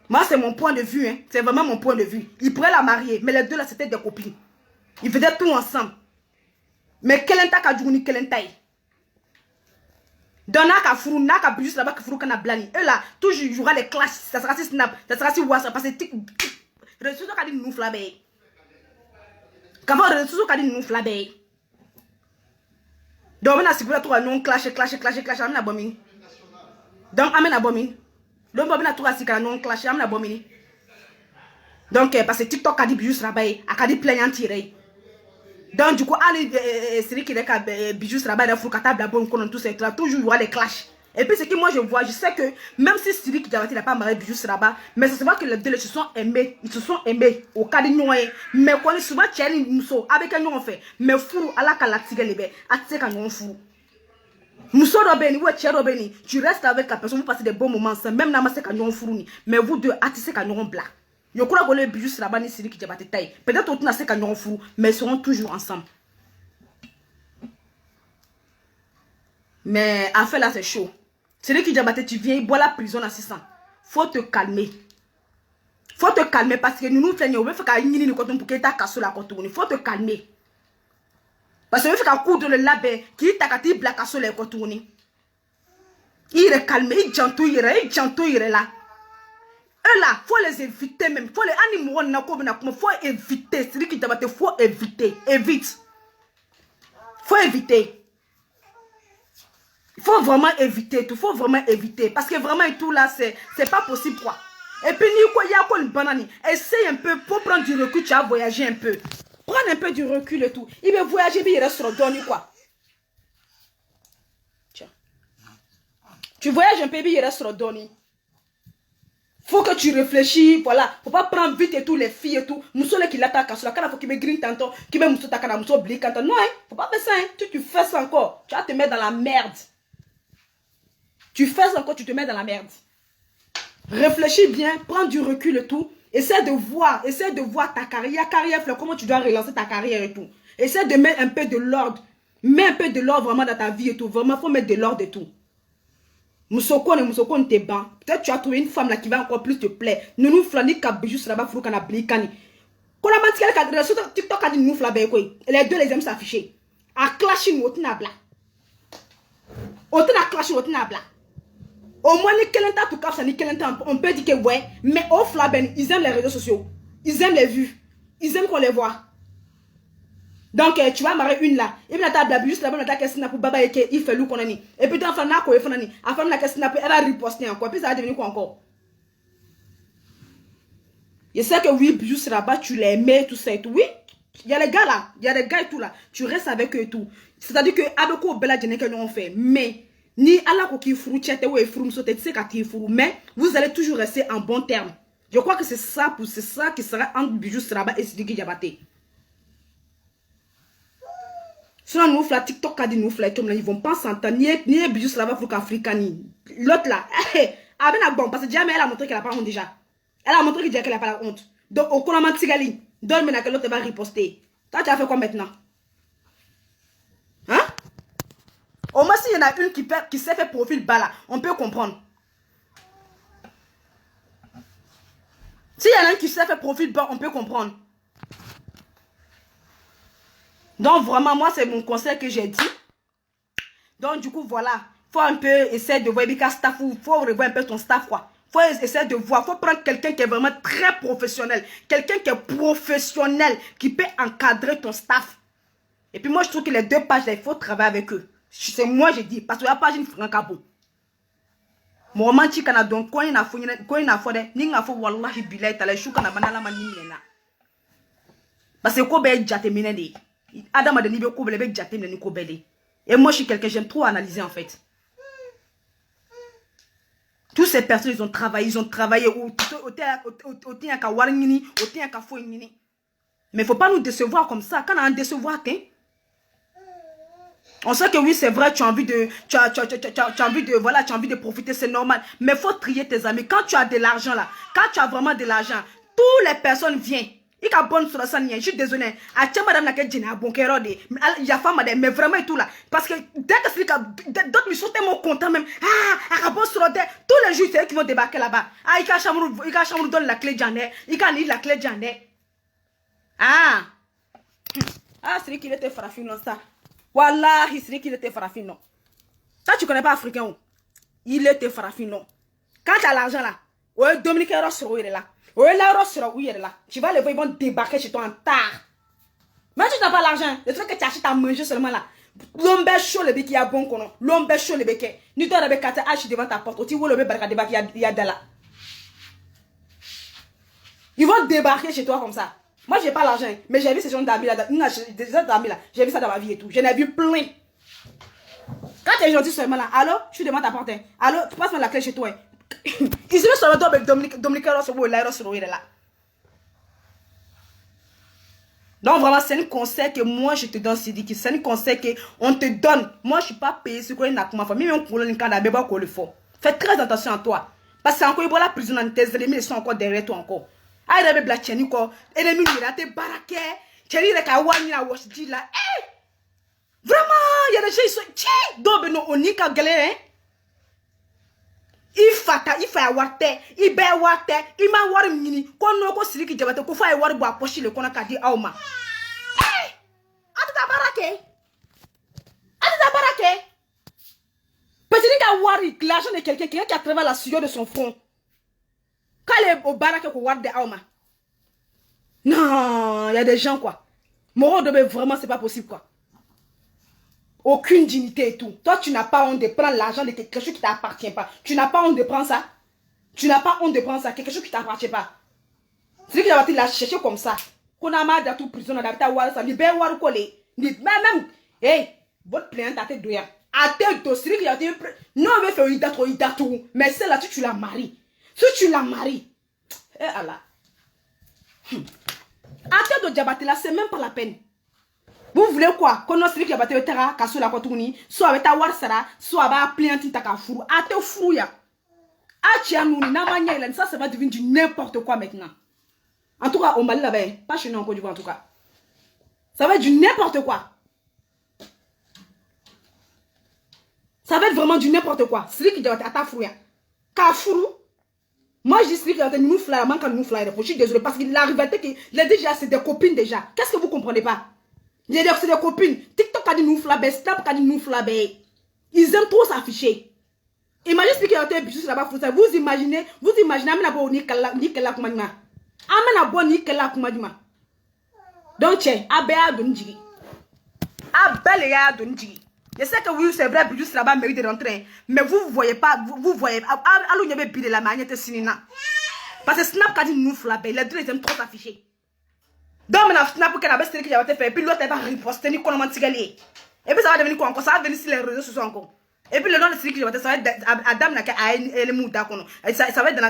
Moi, c'est mon point de vue. Hein. C'est vraiment mon point de vue. Ils pourraient la marier, mais les deux là, c'était des copines. Ils faisaient tout ensemble. Mais quel est ta journée, quel est ta dans naka furu naka bijou là-bas que furu kana blani et là toujours il y aura les clashs ça sera si snap ça sera si WhatsApp parce que ressources qu'a dit nous flabé quand on ressources qu'a dit nous flabé donc on a siguré tout non clash amena bomini donc amena bomini donc on a tout assis quand non clash amena bomini donc parce que TikTok a dit bijou là-bas a dit plaignant tiré. Donc du coup, c'est lui qui est bijou là-bas, il faut qu'à table la bonne tout ça, toujours il y aura des clashs. Et puis, ce que moi je vois, je sais que même si Sidiki Diabaté n'a pas marié Bijou Siraba, mais ça se voit que les deux se sont aimés. Ils se sont aimés au cas de Noé. Mais quand on est souvent Tchèni Mousso, avec un nom fait, mais fou, à la Kalatige Lebe, à Tsek un fou. Mousso Robeni, ou Tchè Robeni, tu restes avec la personne, vous passez des bons moments ensemble, même Namassé Kanyon Fourouni, mais vous deux, Atissé Kanyon Bla. Je crois que les Bijou Siraba ni Sidiki Diabaté taille. Peut-être autour de Kanyon Fourou, mais ils seront toujours ensemble. Mais en fait là, c'est chaud. Sidiki Diabaté, tu viens, il boit la prison à 600. Faut te calmer. Faut te calmer parce que nous faisons, on veut faire qu'un yini pour que ta casse la contourne. Faut te calmer. Parce que on veut faire qu'un coup de labé qui t'a qu'à la casse la contourne. Il est calmé, il est là. Eux là, faut les éviter même. Faut les animaux, faut éviter. Sidiki Diabaté, faut éviter. Évite. Faut éviter. Il faut vraiment éviter tout, il faut vraiment éviter. Parce que vraiment et tout là, c'est pas possible quoi. Et puis, il y a quoi une banane. Essaye un peu, pour prendre du recul, tu vas voyager un peu. Prends un peu du recul et tout. Il va voyager, puis il reste sur le donné quoi. Tiens. Tu voyages un peu, puis il reste sur le donné. Faut que tu réfléchis, voilà. Faut pas prendre vite et tout, les filles et tout. Mousso qui l'attaque, sur la canne, faut qu'il me grille tantôt, qu'il me mousso takana, mousso blik tantôt. Non, hein, faut pas faire ça, hein. Tu fais ça encore, tu vas te mettre dans la merde. Tu fais ça encore, tu te mets dans la merde. Réfléchis bien, prends du recul et tout. Essaie de voir ta carrière, comment tu dois relancer ta carrière et tout. Essaie de mettre un peu de l'ordre. Mets un peu de l'ordre vraiment dans ta vie et tout. Vraiment, il faut mettre de l'ordre et tout. Moussoko t'es ban. Peut-être tu as trouvé une femme là qui va encore plus te plaire. Nous flani kabijou sera pas flou kana blikani. Quand on a menti qu'elle a sur TikTok a dit nous flabe quoi. Les deux les aiment s'afficher. A clashing otina bla. Otina clashing otina bla. Au moins, on peut dire que ouais, mais au Flaben, ils aiment les réseaux sociaux. Ils aiment les vues. Ils aiment qu'on les voit. Donc, tu vas marier une là. Et puis, la table, juste là-bas, la table, pour Baba et il fait loup qu'on a ni. Et puis, enfin, n'a quoi, elle la question, elle va riposter encore. Puis, ça va devenir quoi encore? Je sais que oui, juste là-bas, tu les mets, tout ça et tout. Oui, il y a les gars là. Il y a les gars et tout là. Tu restes avec eux et tout. C'est-à-dire que, avec quoi, Bella, je n'ai que l'on fait. Mais, ni Allah qui furu tchete ou furu msote tse kati furu, mais vous allez toujours rester en bon terme. Je crois que c'est ça qui sera entre Bijou Siraba et Sidiki Diabaté. Sinon nous fla TikTok a dit nous fla ils vont pas s'entendre ni Bijou Siraba fou qu'africani. L'autre là, avec la bombe parce que jamais elle a montré qu'elle a pas honte déjà. Elle a montré qu'elle a pas la honte. Donc au Konaman Tigali, donne maintenant que l'autre va riposter. Toi tu as fait quoi maintenant? Hein? Au moins, s'il y en a une qui s'est fait profil bas là, on peut comprendre. S'il y en a une qui s'est fait profil bas, on peut comprendre. Donc, vraiment, moi, c'est mon conseil que j'ai dit. Donc, du coup, voilà. Faut un peu essayer de voir staff. Faut revoir un peu ton staff, quoi. Faut essayer de voir. Faut prendre quelqu'un qui est vraiment très professionnel. Quelqu'un qui est professionnel, qui peut encadrer ton staff. Et puis, moi, je trouve que les deux pages là, il faut travailler avec eux. C'est moi j'ai dit parce que la page une francabo mon manchi kana donc quand il a fait ni nga fo wallahi billahi tala shuka na banala manimena parce que ko be jate minene adama de nibe ko be jate minene ko bele et moi je suis quelqu'un j'aime trop analyser en fait. Tous ces personnes ils ont travaillé au ka warngini au ka fo ngini mais faut pas nous décevoir comme ça quand on décevoir qu'un. On sait que oui, c'est vrai, tu as envie de profiter, c'est normal. Mais il faut trier tes amis. Quand tu as de l'argent là, quand tu as vraiment de l'argent, toutes les personnes viennent. Il y a bonne sur la scène, je suis désolé. À tiens madame laquelle j'ai un bon cœur de, il y a femme madame, mais vraiment et tout là. Parce que dès que c'est d'autres me sont tellement contents même. Ah, bon sur la tête, tous les jours c'est eux qui vont débarquer là-bas. Ah, il y a chambre donne la clé de Janet, il y a la clé de Janet. Ah, c'est lui qui était farafine ça. Wallah, il serait qu'il était farafino. Ça, tu connais pas africain. Il était farafino. Quand tu as l'argent là, ouais, Dominique Ross, il est là. Ouais, la Ross, il est là. Tu vas les voir, ils vont débarquer chez toi en tard. Mais tu n'as pas l'argent. Le truc que tu achètes à manger seulement là. L'homme chaud, le bec, il y a bon qu'on a. L'homme chaud, le bec. Nous t'en avec 4 H devant ta porte. Tu vois le bec, il y a de là. Ils vont débarquer chez toi comme ça. Moi, j'ai pas l'argent, mais j'ai vu ces gens d'amis là. J'ai vu ça dans ma vie et tout. J'en ai vu plein. Quand tu es gentil seulement là, allô, je suis devant ta porte. Allô, tu passes la clé chez toi. Il se met sur le dos avec Dominique Rosso et Lairo Soro, il est là. Donc vraiment, c'est un conseil que moi je te donne, Sidiki. C'est un conseil qu'on te donne. Moi, je ne suis pas payé sur quoi il n'a pas ma famille. Même pour le cas d'un bébé qu'on le fait. Fais très attention à toi. Parce que c'est encore, il la prison dans tes ennemis, ils sont encore derrière toi encore. Ah, il y a des tchèni quoi. Ennemi, il a des baraquets. Tchèni, il y a des wani, la washdi là. Vraiment, il y a des gens, ils sont. Tchè, donc, on y a galéré, hein. Il faut avoir terre, il va avoir terre, il m'a avoir une mini. Quand on a Sidiki Diabaté, il faut avoir une poche, le qu'on a dit à Oma. Hey! Ata baraque! Ata baraque! Peut-être qu'il avoir l'argent de quelqu'un qui a travaillé la sueur de son front. Quand il est au baraque, il faut avoir des Oma. Non, il y a des gens quoi. Moro de vraiment, c'est pas possible quoi. Aucune dignité et tout. Toi, tu n'as pas honte de prendre l'argent de quelque chose qui ne t'appartient pas. Tu n'as pas honte de prendre ça. Tu n'as pas honte de prendre ça. Quelque chose qui ne t'appartient pas. C'est lui qui l'a cherché comme ça. Qu'on a marre d'être prison, on a d'habiter à Walsa. Libère Warukolé. Même. Hey, votre plainte à tête de rien. À tête de celui qui a été. Non, on veut faire une date. Mais celle-là, tu la maries. Si tu la maries. Eh Allah. À tête de Diabaté là, c'est même pas la peine. Vous voulez quoi? Qu'on a celui qui a battu le terrain, cassé la cotouni, soit avec ta warsara, soit avec plianti ta kafourou. A te fouya. A tianouni, na mania, ça va devenir du n'importe quoi maintenant. En tout cas, au Mali là-bas, pas chez nous en Côte d'Ivoire en tout cas. Ça va être du n'importe quoi. Ça va être vraiment du n'importe quoi. Celui qui doit être à ta fouya. Kafourou. Moi je dis celui qui doit être nous flyer, manque nous flyer. Je suis désolé parce que la rivalité qui, les déjà, c'est des copines déjà. Qu'est-ce que vous comprenez pas? C'est des copines. TikTok a dit nous flabé, Snap a dit nous flabé. Ils aiment trop s'afficher. Imaginez ce qui a été bichu là-bas. Vous imaginez, amena bo ni kala kumadima. Amena bo ni kala kumadima. Donc tiens, abea donjigi. Abel ya donjigi. Je sais que oui, c'est vrai, bichu là-bas mérite de rentrer. Mais vous voyez pas, vous voyez. Allô, il y avait bidé la manière de sinina. Parce que Snap a dit nous flabé. Les deux ils aiment trop s'afficher. Donc, on a snap qu'elle a fait qui a fait, et puis l'autre elle va riposter, ni qu'on a menti. Et puis ça va devenir quoi encore? Ça va venir sur les réseaux sociaux encore. Et puis le nom de celui qui va ça va être Adam Naka à Elemouda kono. Ça va être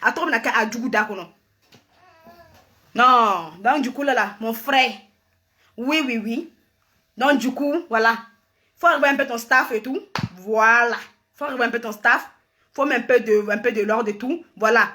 à Tom Naka à Djouda kono. Non, donc du coup là, mon frère. Oui. Donc du coup, voilà. Faut revoir un peu ton staff et tout. Voilà. Faut revoir un peu ton staff. Faut mettre un peu de l'ordre et tout. Voilà.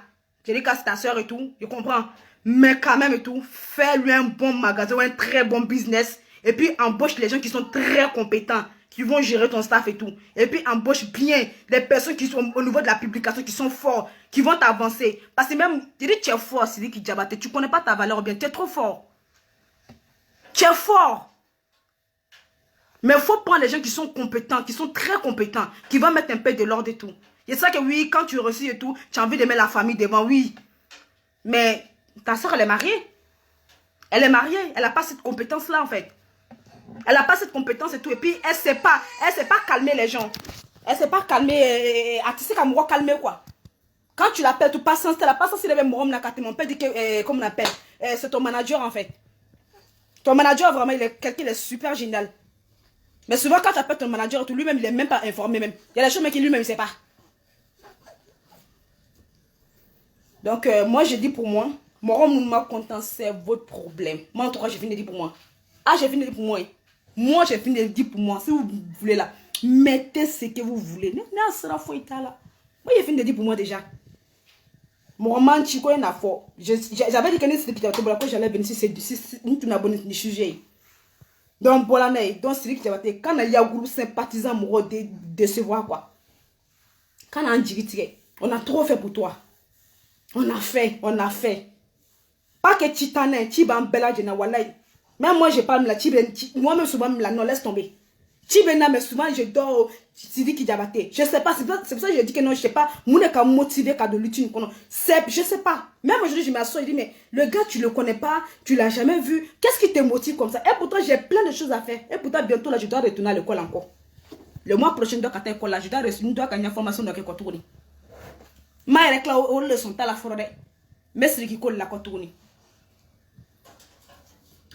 J'ai dit qu'à ta soeur et tout, je comprends. Mais quand même et tout, fais-lui un bon magasin ou un très bon business. Et puis embauche les gens qui sont très compétents, qui vont gérer ton staff et tout. Et puis embauche bien des personnes qui sont au niveau de la publication, qui sont forts, qui vont t'avancer. Parce que même, tu dis tu es fort, c'est lui qui Diabaté, tu connais pas ta valeur bien, tu es trop fort. Tu es fort. Mais il faut prendre les gens qui sont compétents, qui sont très compétents, qui vont mettre un peu de l'ordre et tout. C'est ça que oui, quand tu reçus et tout, tu as envie de mettre la famille devant, oui. Mais ta soeur, elle est mariée. Elle est mariée. Elle n'a pas cette compétence-là, en fait. Elle n'a pas cette compétence et tout. Et puis, elle ne sait pas calmer les gens. Elle ne sait pas calmer. Tu sais comment calmer, quoi. Quand tu l'appelles, tu passes la patience, il avait mon père dit que, comment on appelle, c'est ton manager, en fait. Ton manager, vraiment, il est quelqu'un de super génial. Mais souvent, quand tu appelles ton manager, lui-même, il n'est même pas informé, même. Il y a des choses, mais qu'il lui-même, il ne sait pas. Donc, moi, je dis pour moi, mon content, c'est votre problème. Moi, en tout cas, j'ai fini de dire pour moi. Ah, j'ai fini de dire pour moi. Moi, j'ai fini de dire pour moi. Si vous voulez là, mettez ce que vous voulez. Moi, j'ai fini de dire pour moi déjà. Moi, je connais la foi. J'avais dit que j'allais venir si nous n'avons pas de sujet. Donc, voilà, donc, c'est qui quand il y a un groupe sympathisant, moi, de se voir quoi. Quand on a un direct, on a trop fait pour toi. On a fait. Pas que tu t'en es, tu vas en bella de Nawalai. Même moi, je parle, moi-même, souvent, non, laisse tomber. Tu viens mais souvent, je dors, tu dis qu'il y a battu. Je sais pas, c'est pour ça que je dis que non, je sais pas, moi, je suis motivé qu'à de lutter. Je sais pas. Même aujourd'hui, je m'assois, je dis, mais le gars, tu le connais pas, tu l'as jamais vu. Qu'est-ce qui te motive comme ça? Et pourtant, j'ai plein de choses à faire. Et pourtant, bientôt, là, je dois retourner à l'école encore. Le mois prochain, je dois quitter l'école, là, je dois gagner une formation dans quelque chose. Ma est là où le sont à la forêt. Mais c'est qui colle la contourne.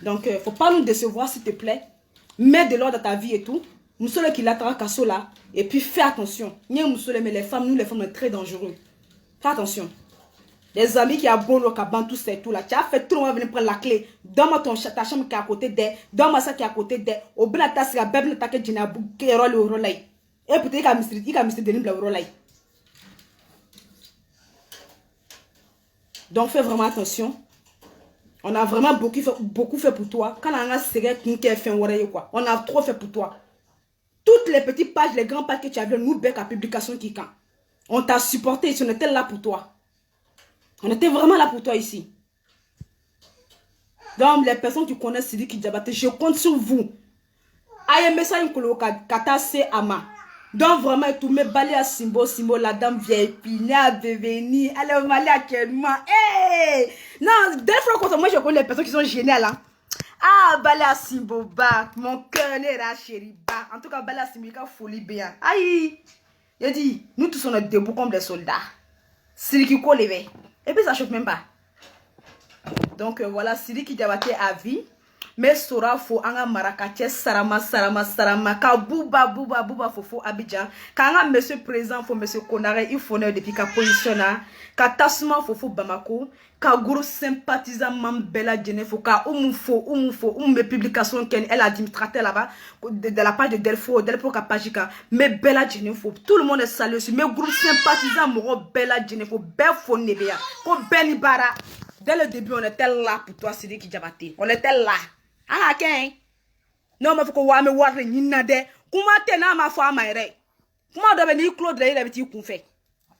Donc, faut pas nous décevoir, s'il te plaît. Mets de l'ordre dans ta vie et tout. Moussole qui l'attara casso là. Et puis fais attention. Moussole, mais les femmes, nous les femmes, on est très dangereux. Fais attention. Les amis qui abonnent au caban, tout ça et tout là. Tu as fait trop, on va venir prendre la clé. Donne-moi ta chambre qui est à côté d'elle. Donne-moi ça qui est à côté d'elle. Au bout de la tasse, il y a bébé qui est à qui est au relais. Et peut-être qu'il a mis de relais. Donc fais vraiment attention. On a vraiment beaucoup fait pour toi. Quand on a serré qui a fait un quoi. On a trop fait pour toi. Toutes les petites pages, les grandes pages que tu as vues, nous bec à publication qui quand. On t'a supporté ici, on était là pour toi. On était vraiment là pour toi ici. Donc les personnes qui connaissent Sidiki Diabaté, je compte sur vous. Aïe, mais ça, il y a kata se ama. Donc vraiment, tout me balé à Simbo, la dame vieille, puis n'a devenu, elle est malée actuellement. Hey! Non, des fois, quand moi je connais les personnes qui sont géniales, hein. Ah, balé à Simbo, bah, mon cœur n'est pas chéri, bah. En tout cas, balé à Simbo, il a folie bien. Aïe! Il dit, nous tous on est debout comme des soldats. Sidiki ko levé. Et puis ça choque même pas. Donc voilà, Sidiki Diabaté à vie. Mais sora fo anga marakache sarama ka bouba fofo Abidjan ka monsieur président fo monsieur Konaré il faut depuis ka positionna ka tasuma fofo Bamako ka groupe sympathisant Mambela Djenefo ka me publication ken elle administrateur là-bas de la page de Delfo ka pagika mais Bella Djenefo tout le monde est salué sur mes groupes sympathisants moro Bella Djenefo befo nebea ko benibara. Dès le début on était là pour toi Sidiki Diabaté, on était là. Ah, ok. Non, mais faut que wame warre ni nade. Comment te na ma foi maire? Comment doit venir Claude là il avait dit qu'on fait?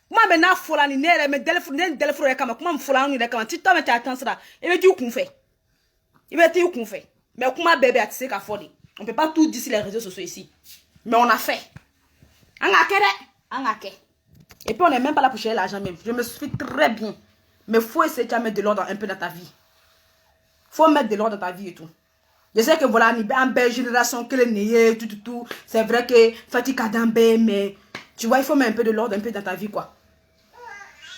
Comment ben na fola ni nere mais delfro ya kama comment me fola ni kama tu t'as attention ça. Il veut dire qu'on fait. Il veut dire qu'on fait. Mais comment bébé a tissé qu'à fonder? On peut pas tout dire sur les réseaux sociaux ici. Mais on a fait. Et puis on n'est même pas là pour chercher l'argent même. Je me suis très bien. Mais faut essayer de mettre de l'ordre un peu dans ta vie. Faut mettre de l'ordre dans ta vie et tout. Je sais que voilà, en belle génération, que les nez, tout. C'est vrai que Fatih Kadambe, mais tu vois, il faut mettre un peu de l'ordre un peu dans ta vie, quoi.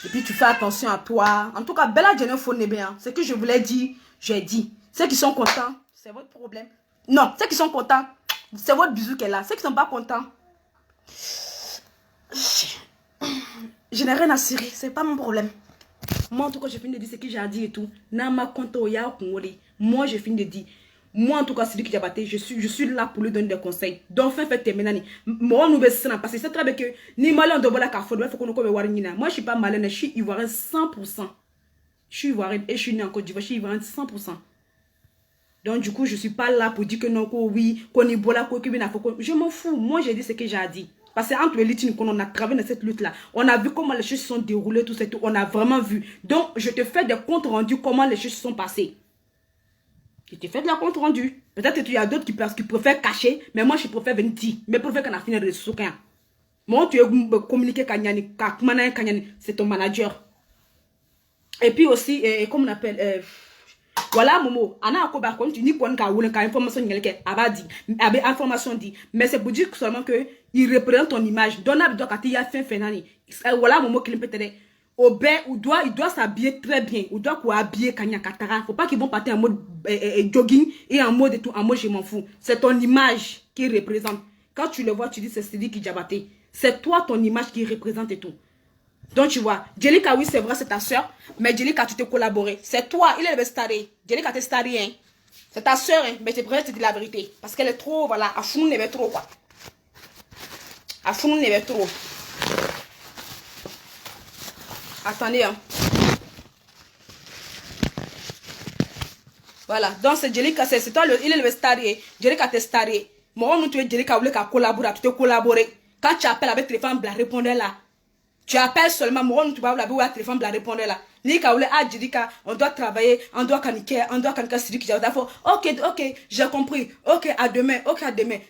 Et puis tu fais attention à toi. En tout cas, Bella Djenefo n'est bien. Ce que je voulais dire, j'ai dit. Ceux qui sont contents, c'est votre problème. Non, ceux qui sont contents, c'est votre bisou qu'elle a. Ceux qui ne sont pas contents, je n'ai rien à cirer, c'est pas mon problème. Moi, en tout cas, je finis de dire ce que j'ai à dire et tout. Moi, je finis de dire. Moi, en tout cas, Sidiki Diabaté, je suis là pour lui donner des conseils. Donc, faites terminer. Moi, nous sommes parce que c'est très bien que ni malin de voilà qu'il faut qu'on nous voir. Moi, je suis pas malin, je suis ivoirien 100%. Je suis ivoirien et je suis né en Côte d'Ivoire, je suis ivoirien 100%. Donc, du coup, je suis pas là pour dire que non, oui, qu'on y boit je m'en fous. Moi, j'ai dit ce que j'ai dit. Parce qu'entre les luttes, on a travaillé dans cette lutte-là. On a vu comment les choses se sont déroulées, tout ça, tout. On a vraiment vu. Donc, je te fais des comptes rendus, comment les choses se sont passées. Je te fais de la compte rendu. Peut-être qu'il y a d'autres qui préfèrent cacher, mais moi, je préfère venir dire. Mais préfère qu'on a fini de se moi, tu es communiqué Kanyani, c'est ton manager. Et puis aussi, comme on appelle, voilà, Momo, Anna Akoba, quand tu dis qu'on a information, information dit, mais c'est pour dire seulement que il représente ton image. Donna Bidokati a fait Fenani. Voilà, Momo, qui peut-être. Au bain, il doit s'habiller très bien. Il doit habiller Kanya Katara. Faut pas qu'ils vont partir en mode jogging et en mode et tout. En mode je m'en fous. C'est ton image qui représente. Quand tu le vois, tu dis c'est Sidiki Diabaté. C'est toi ton image qui représente et tout. Donc tu vois, Jelika, oui, c'est vrai, c'est ta soeur. Mais Jelika, tu t'es collaboré. C'est toi, il est le staré. Jelika, t'es staré, hein. C'est ta soeur, hein. Mais je préfère te dire la vérité. Parce qu'elle est trop, voilà, à fond, elle est trop, quoi. À fond, elle est trop. Attendez, hein. Voilà, donc c'est Jelika, c'est toi, il est le staré. Jelika, t'es staré. Moi, nous, tu es Jelika, vous voulez collaborer, tu te collaborer. Quand tu appelles avec téléphone, la répondre là. Tu appelles seulement, moi, tu vas la téléphone, la répondre là. Nika, vous voulez, Jelika, on doit travailler, on doit caniquer, Sidiki. Ok, j'ai compris. Ok, à demain,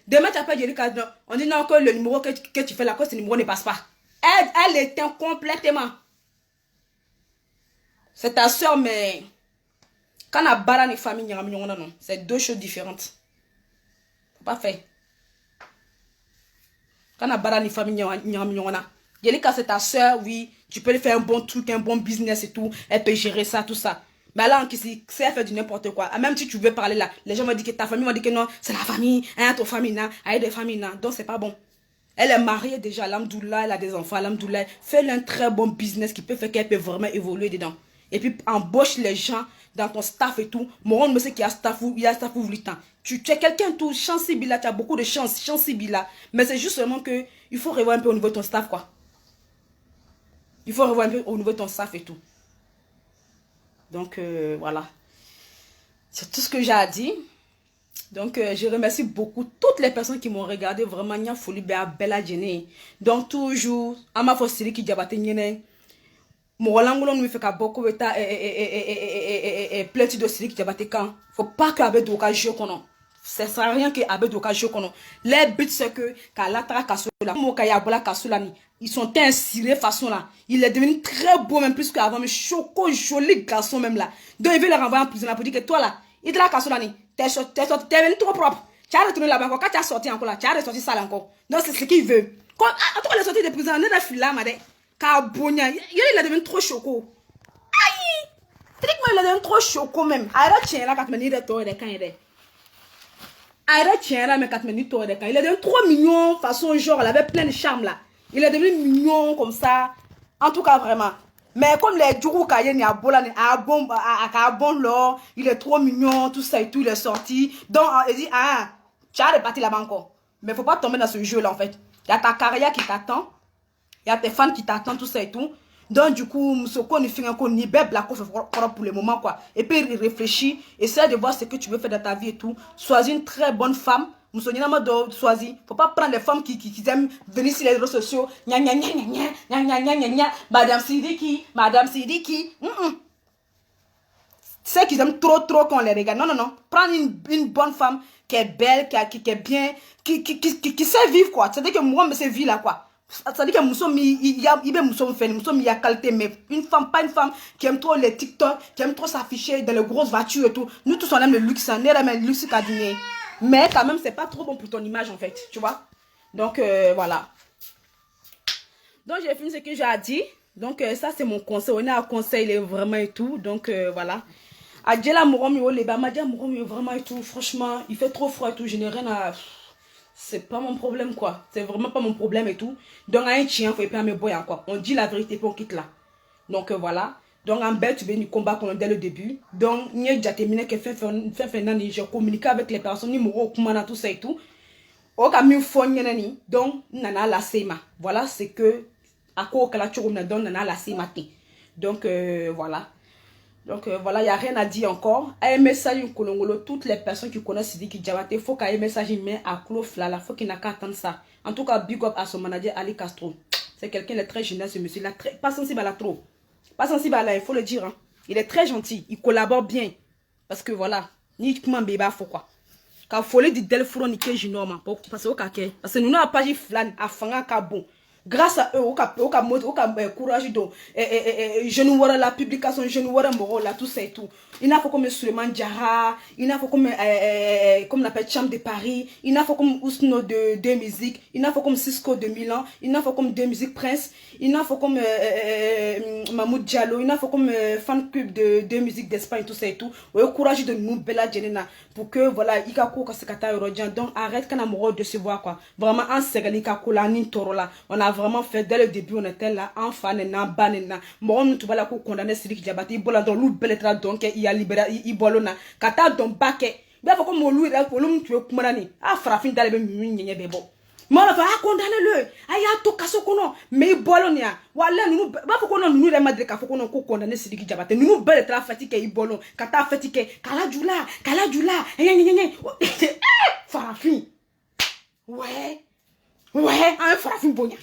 Demain, tu appelles Jelika, on dit non, que le numéro que tu fais là, que ce numéro ne passe pas. Elle éteint complètement. C'est ta soeur, mais quand on a barre les familles, c'est deux choses différentes. Faut pas faire. Quand on a barre les familles, Jelika, c'est ta soeur, oui. Tu peux lui faire un bon truc, un bon business et tout. Elle peut gérer ça, tout ça. Mais là, qui sait faire du n'importe quoi. Même si tu veux parler là, les gens vont dire que ta famille vont dire que non, c'est la famille, hein, ton famille, non, elle a des familles, non. Donc, c'est pas bon. Elle est mariée déjà, alhamdoulilah, elle a des enfants, alhamdoulilah. Fais-le un très bon business qui peut faire qu'elle peut vraiment évoluer dedans. Et puis, embauche les gens dans ton staff et tout. Moi, on me sait qu'il y a staff où le temps. Tu es quelqu'un tout, chance Bila, tu as beaucoup de chance, chance Bila. Mais c'est juste seulement que il faut revoir un peu au niveau de ton staff, quoi. Il faut revoir un peu au niveau de ton staff et tout. Donc, voilà. C'est tout ce que j'ai à dire. Donc, je remercie beaucoup toutes les personnes qui m'ont regardé. Vraiment, il y a folie, bella jeune. Donc, toujours, à ma fossile qui diabate nyene. Mon langue, nous fait qu'à beaucoup de temps, plein de dossiers qui diabate quand. Faut pas qu'avec d'occasion qu'on a. Ça sert à rien qu'avec d'occasion qu'on a. Les buts, c'est que, quand la tra cassula, mon kayabola cassula, ils sont insirés façon là. Il est devenu très beau, même plus qu'avant. Mais choco, joli garçon, même là. Donc, il veut les renvoyer en prison pour dire que toi là, il te la cassula, t'es venu trop propre. Tu as retourné là-bas encore. Quand tu as sorti encore là, tu as ressorti sale encore. Donc, c'est ce qu'il veut. Quand, en tout cas, les sorties de prison, on est dans le fil là, madame. Kabonia, il a devenu trop choco. Aïe! Trick-moi, il a devenu trop choco même. Arrête, tiens là, 4 minutes de toi, de quand il est. Arrête, tiens là, mais 4 minutes de toi, de quand il est devenu trop mignon, façon genre, il avait plein de charme là. Il est devenu mignon comme ça. En tout cas, vraiment. Mais comme les Djourou Kayen, il y a bon là, il est trop mignon, tout ça et tout, il est sorti. Donc, il dit, ah, tu as reparti là-bas encore. Mais il ne faut pas tomber dans ce jeu là en fait. Il y a ta carrière qui t'attend. Il y a tes fans qui t'attendent, tout ça et tout. Donc, du coup, ce qu'on fait encore, ni bête, la pour le moment, quoi. Et puis, réfléchis, essaie de voir ce que tu veux faire dans ta vie et tout. Sois une très bonne femme. Faut pas prendre les femmes qui aiment venir sur les réseaux sociaux. Gna gna gna gna gna gna gna gna gna. Madame Sidiki, Madame Sidiki. C'est qu'ils aiment trop qu'on les regarde. Non, non, non. Prends une bonne femme qui est belle, qui est bien, qui sait vivre, quoi. C'est-à-dire que moi, je sais vivre là, quoi. C'est-à-dire que nous sommes, il y a qualité, mais une femme, pas une femme qui aime trop les TikTok, qui aime trop s'afficher dans les grosses voitures et tout. Nous tous on aime le luxe, on aime le luxe à dîner. Mais quand même, c'est pas trop bon pour ton image en fait, tu vois. Donc voilà. Donc j'ai fini ce que j'ai à dire. Donc ça c'est mon conseil. On est à conseil, il est vraiment et tout. Donc voilà. Adjela Mouromi Oleba, Madia Mouromi vraiment et tout. Franchement, il fait trop froid et tout. Je n'ai rien à. C'est pas mon problème quoi. C'est vraiment pas mon problème et tout. Donc un chien, faut pas me boire quoi. On dit la vérité puis on quitte là. Donc voilà. Donc en bête, tu viens du combat qu'on a dès le début. Donc il y a déjà terminé que fait j'ai communiqué avec les personnes numéro comment tout ça et tout. Au cas où fond nani. Donc nana la sema. Voilà c'est que à quoi que la tu donc nana la sema. Donc voilà. Donc voilà, il n'y a rien à dire encore. Un message kolongolo, toutes les personnes qui connaissent Sidiki Diabaté, il faut qu'il y ait un message mais à Clos Flala, il faut qu'il n'a qu'à attendre ça. En tout cas, big up à son manager Ali Castro. C'est quelqu'un de très génial ce monsieur, pas sensible à la trop. Pas sensible à la, il faut le dire. Hein. Il est très gentil, il collabore bien. Parce que voilà, ni comment bébé faut quoi. Quand folie du Delphro ni que jinoma, parce que nous n'avons pas dit flan, à fanga bon. Grâce à eux, au courage de je nous vois la publication, je nous vois là, tout ça et tout. Il n'a pas comme Suleiman Diarra, il n'a pas comme on appelle Chambre de Paris, il n'a pas comme Ousno de musique, il n'a pas comme Cisco de Milan, il n'a pas comme de musique Prince, il n'a pas comme Mahmoud Diallo, il n'a pas comme fan club de musique d'Espagne, tout ça et tout. Au courage de nous, Bella Jenena, pour que voilà, il y a quoi que donc arrête quand on de se voir quoi. Vraiment, en série, on a vraiment fait dès le début, on était là, en fan, en ban, moi, on tout va la condamner Sidiki Diabaté, il bola dans l'eau, belle donc, il y a libéré, il bolona, kata don baquet, bien, faut comme lui, là, pour l'homme, tu veux, kumani, ah, frafin d'aller, bébé. Moi, on va condamner-le. Aïe, tout casse qu'on mais il bolon ya. Voilà, nous, bah, faut qu'on nous les madres, faut qu'on condamne Sidiki Diabaté. Nous, belle, tra fatigué, il bolon, kata fatigué, kala djula, farafin. Ouais, un farafin bonya.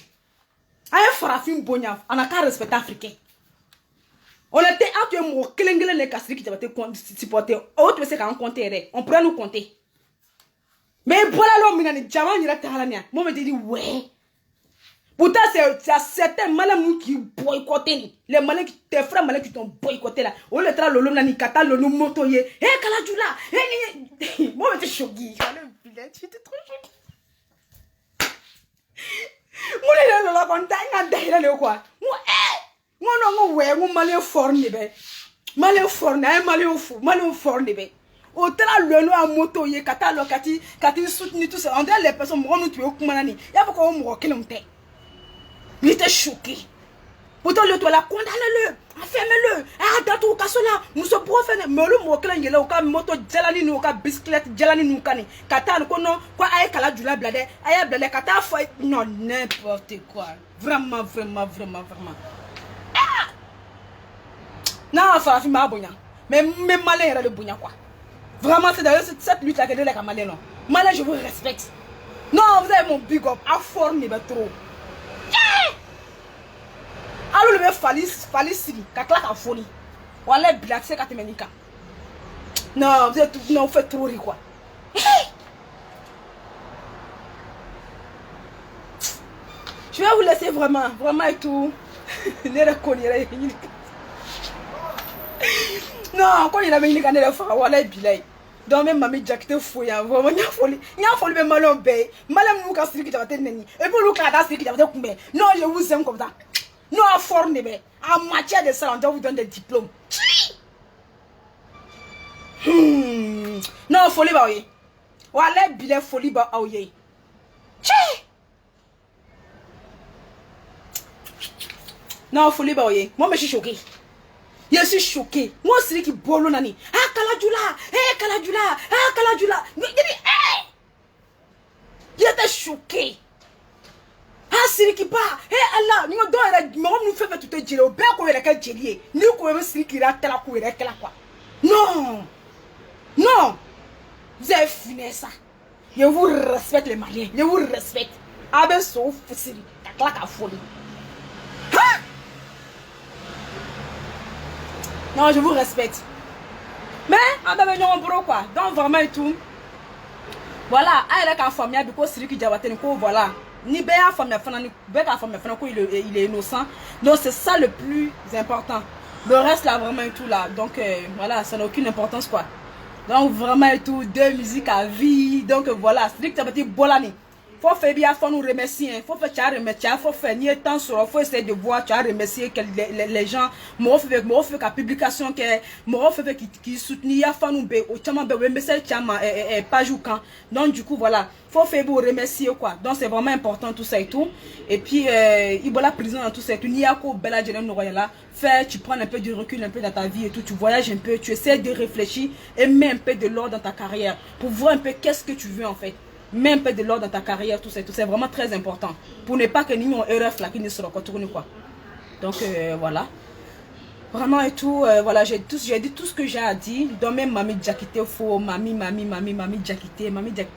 Un farafin bonya, on a qu'à respecter africain. On était à tuer mon klingele les Sidiki Diabaté supporter. Autre, c'est qu'on compter, on pourrait nous compter. Mais voilà l'homme, il a dit, moi, je me dis, ouais. Pourtant, c'est certains malins qui boycottent. Les malins qui, tes frères malins qui t'ont boycotté là. On le tra l'homme, ni kata l'homme motoye. Hé, Kaladjula. Hé, moi, je suis choqué. J'étais trop choqué. Moi, je suis là, quoi. Moi, non, ouais, moi, malin fort, malin fort na malin fort ne be au tala le no a moto ye kata lo kati soutenir tout ça on dirait les personnes mo nous tuer kuma nani ya pas ko mo kelem te il était choqué pourtant le toi la condamne-le enferme-le ah dans tout cas là nous sommes profane mais le mo kelem yele o ka moto jalani no ka bicyclette jalani no kani kata ko no ko ay kala dula blade ay blade kata fo non n'importe quoi vraiment non fa fi ma bonya mais malin era de bonya quoi. Vraiment, c'est d'ailleurs cette lutte-là que je dis malin, non. Malin, je vous respecte. Non, vous avez mon big up. À forme, il va trop. Alors, le mec, fallait siri. Kakla ka folie. Voilà, black, c'est katemenika. Non, vous êtes tout. Non, vous faites trop rire, quoi. Je vais vous laisser vraiment et tout. Les reconnus. Non, quand il a mis les canets de faire, voilà, bilay. Donc même mamie Jack te fouille, vraiment, il y a folie même malin bé. Malin nous casse qui t'avait tenu. Et pour nous casser qui t'avait coupé. Non, je vous aime comme ça. Non, à forme de bé. En matière de ça, on doit vous donner des diplômes. Non, folie ba oui. Voilà, bilay folie ba oui. Non, folie ba oui. Moi, je suis choqué. Je suis choqué. Moi, c'est qui bolo nani. Ah, Kaladjula. Il était choqué. Ah, c'est qui part. Allah, nous nous fait tout te dire. Au bien qu'on ait la qualité. Nous qu'on ait c'est qui rate la couille, quoi. Non. Vous avez fini ça. Je vous respecte les Maliens. Je vous respecte. Ah ben, sauf, c'est la folie. Non, je vous respecte. Mais, on va venir en bureau quoi. Donc, vraiment et tout. Voilà, elle est en famille, parce que celui qui dit voilà. Ni béa famille, il est innocent. Donc, c'est ça le plus important. Le reste là, vraiment et tout là. Donc, voilà, ça n'a aucune importance quoi. Donc, vraiment et tout. Deux musiques à vie. Donc, voilà, celui qui dit bolani. Faut faire bien, faut nous remercier, faut faire tu remercier, faut faire ni temps sur, faut essayer de voir, tu as remercié les gens, moi fait la publication que moi fait qui soutenir, faut nous be, au tellement be remercier tellement page ou quand. Donc du coup voilà, faut faire pour remercier quoi. Donc c'est vraiment important tout ça et tout. Et puis il y a la prison dans tout ça et tout. Ni à quoi bella jeune là, faire, tu prends un peu de recul un peu dans ta vie et tout, tu voyages un peu, tu essaies de réfléchir et mets un peu de l'ordre dans ta carrière pour voir un peu qu'est-ce que tu veux en fait. Mets un peu de l'ordre dans ta carrière, tout ça, c'est vraiment très important. Pour ne pas que nous ayons erreur là qui ne sera pas tournée quoi. Donc voilà. Vraiment et tout, voilà, j'ai dit tout ce que j'ai à dire. Donc même mamie Jakite faux, mamie Jakite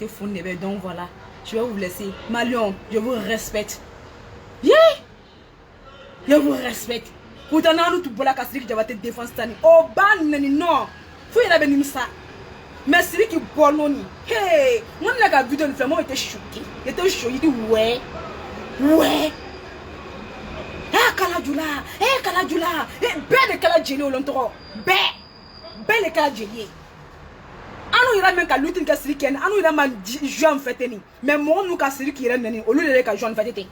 faux, donc voilà. Je vais vous laisser. Malion, je vous respecte. Yeah! Je vous respecte. Pourtant, nous tout pour la casse qui va te défendre. Oh, ban, non. Faut y aller ça. Mais celui qui boloni, hey, moi je l'ai vu dans le film, moi j'étais choqué. J'étais choqué, il dit ouais. Ah Kaladjula, belle de Kaladjeli au longtemps, belle de Kaladjeli. Anu ira même qu'à lutter qu'à celui qui est, anu ira même jouer en fait ni. Mais moi nous qu'à celui qui est nani, au lieu de qu'à jouer en fait.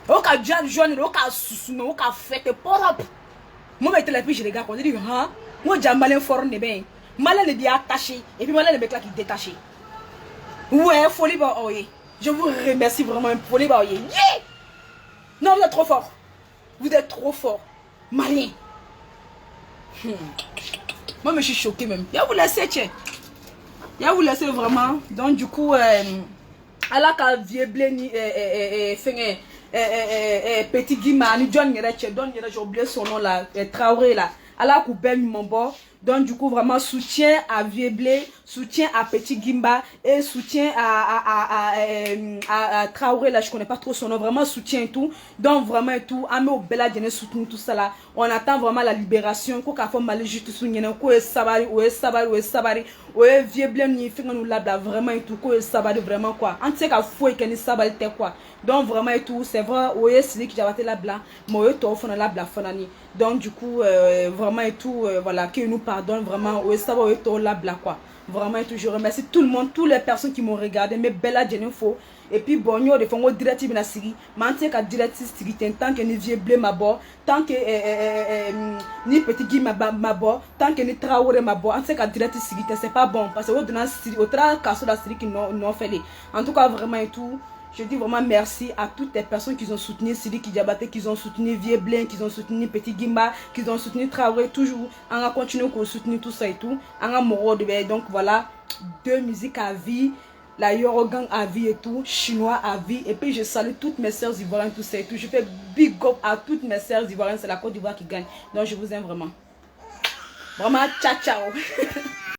Au qu'à jouer, au qu'à sousumer, au qu'à fête propre. Moi j'étais là puis je regarde, on dit hein, moi j'ai malin fort ne ben. Malin est bien attaché et puis malin est là qui est détaché. Ouais, folie bah oye. Je vous remercie vraiment, folie bah oye. Yeah! Non, vous êtes trop fort. Vous êtes trop fort. Malin. Moi, je suis choquée même. Il y a vous laisser, tiens. Il y a vous laisser vraiment. Donc, du coup, à la cave, vieux blé, petit guimard, ni John j'ai oublié son nom là, Traoré là. À la coupe, mon bord. Donc du coup vraiment soutien à Vieux Blé, soutien à Petit Gimba et soutien à Traoré là, je connais pas trop son nom, vraiment soutien et tout. Donc vraiment et tout, Ame Obela Djene soutenu tout ça là. On attend vraiment la libération, quoi faut mal juste souligner quoi sabari, Vieux Blé ni fait nous là vraiment et tout quoi sabari vraiment quoi. On sait qu'à fouet qu'elle sabari te quoi. Donc vraiment et tout, c'est vrai ouais c'est qui j'avais là blanc, moi to fona là blanc fonani. Donc du coup vraiment et tout voilà qui nous pardonne vraiment. Ça va être là, quoi. Vraiment, et tout, je remercie tout le monde, toutes les personnes qui m'ont regardé, mes belles Jennifer. Et puis, bon, nous, des fois, on direct, il sigi. Manté qu'à direct, tant que ni vieux blé ma bo, tant que ni petit guy ma bo, tant que ni traoré ma bo, en tout cas, direct, c'est pas bon. Parce que au delà, au travers, casse la série qui n'ont fait. En tout cas, vraiment, et tout. Je dis vraiment merci à toutes les personnes qui ont soutenu Sidi Kidiabaté, qui ont soutenu Vieux Blin, qui ont soutenu Petit Gimba, qui ont soutenu Traoré, toujours. On a continué à soutenir tout ça et tout. On a moro de donc voilà, 2 musiques à vie, la Yorogang à vie et tout, chinois à vie. Et puis je salue toutes mes sœurs ivoiriennes, tout ça et tout. Je fais big up à toutes mes sœurs ivoiriennes, c'est la Côte d'Ivoire qui gagne. Donc je vous aime vraiment. Vraiment, ciao ciao.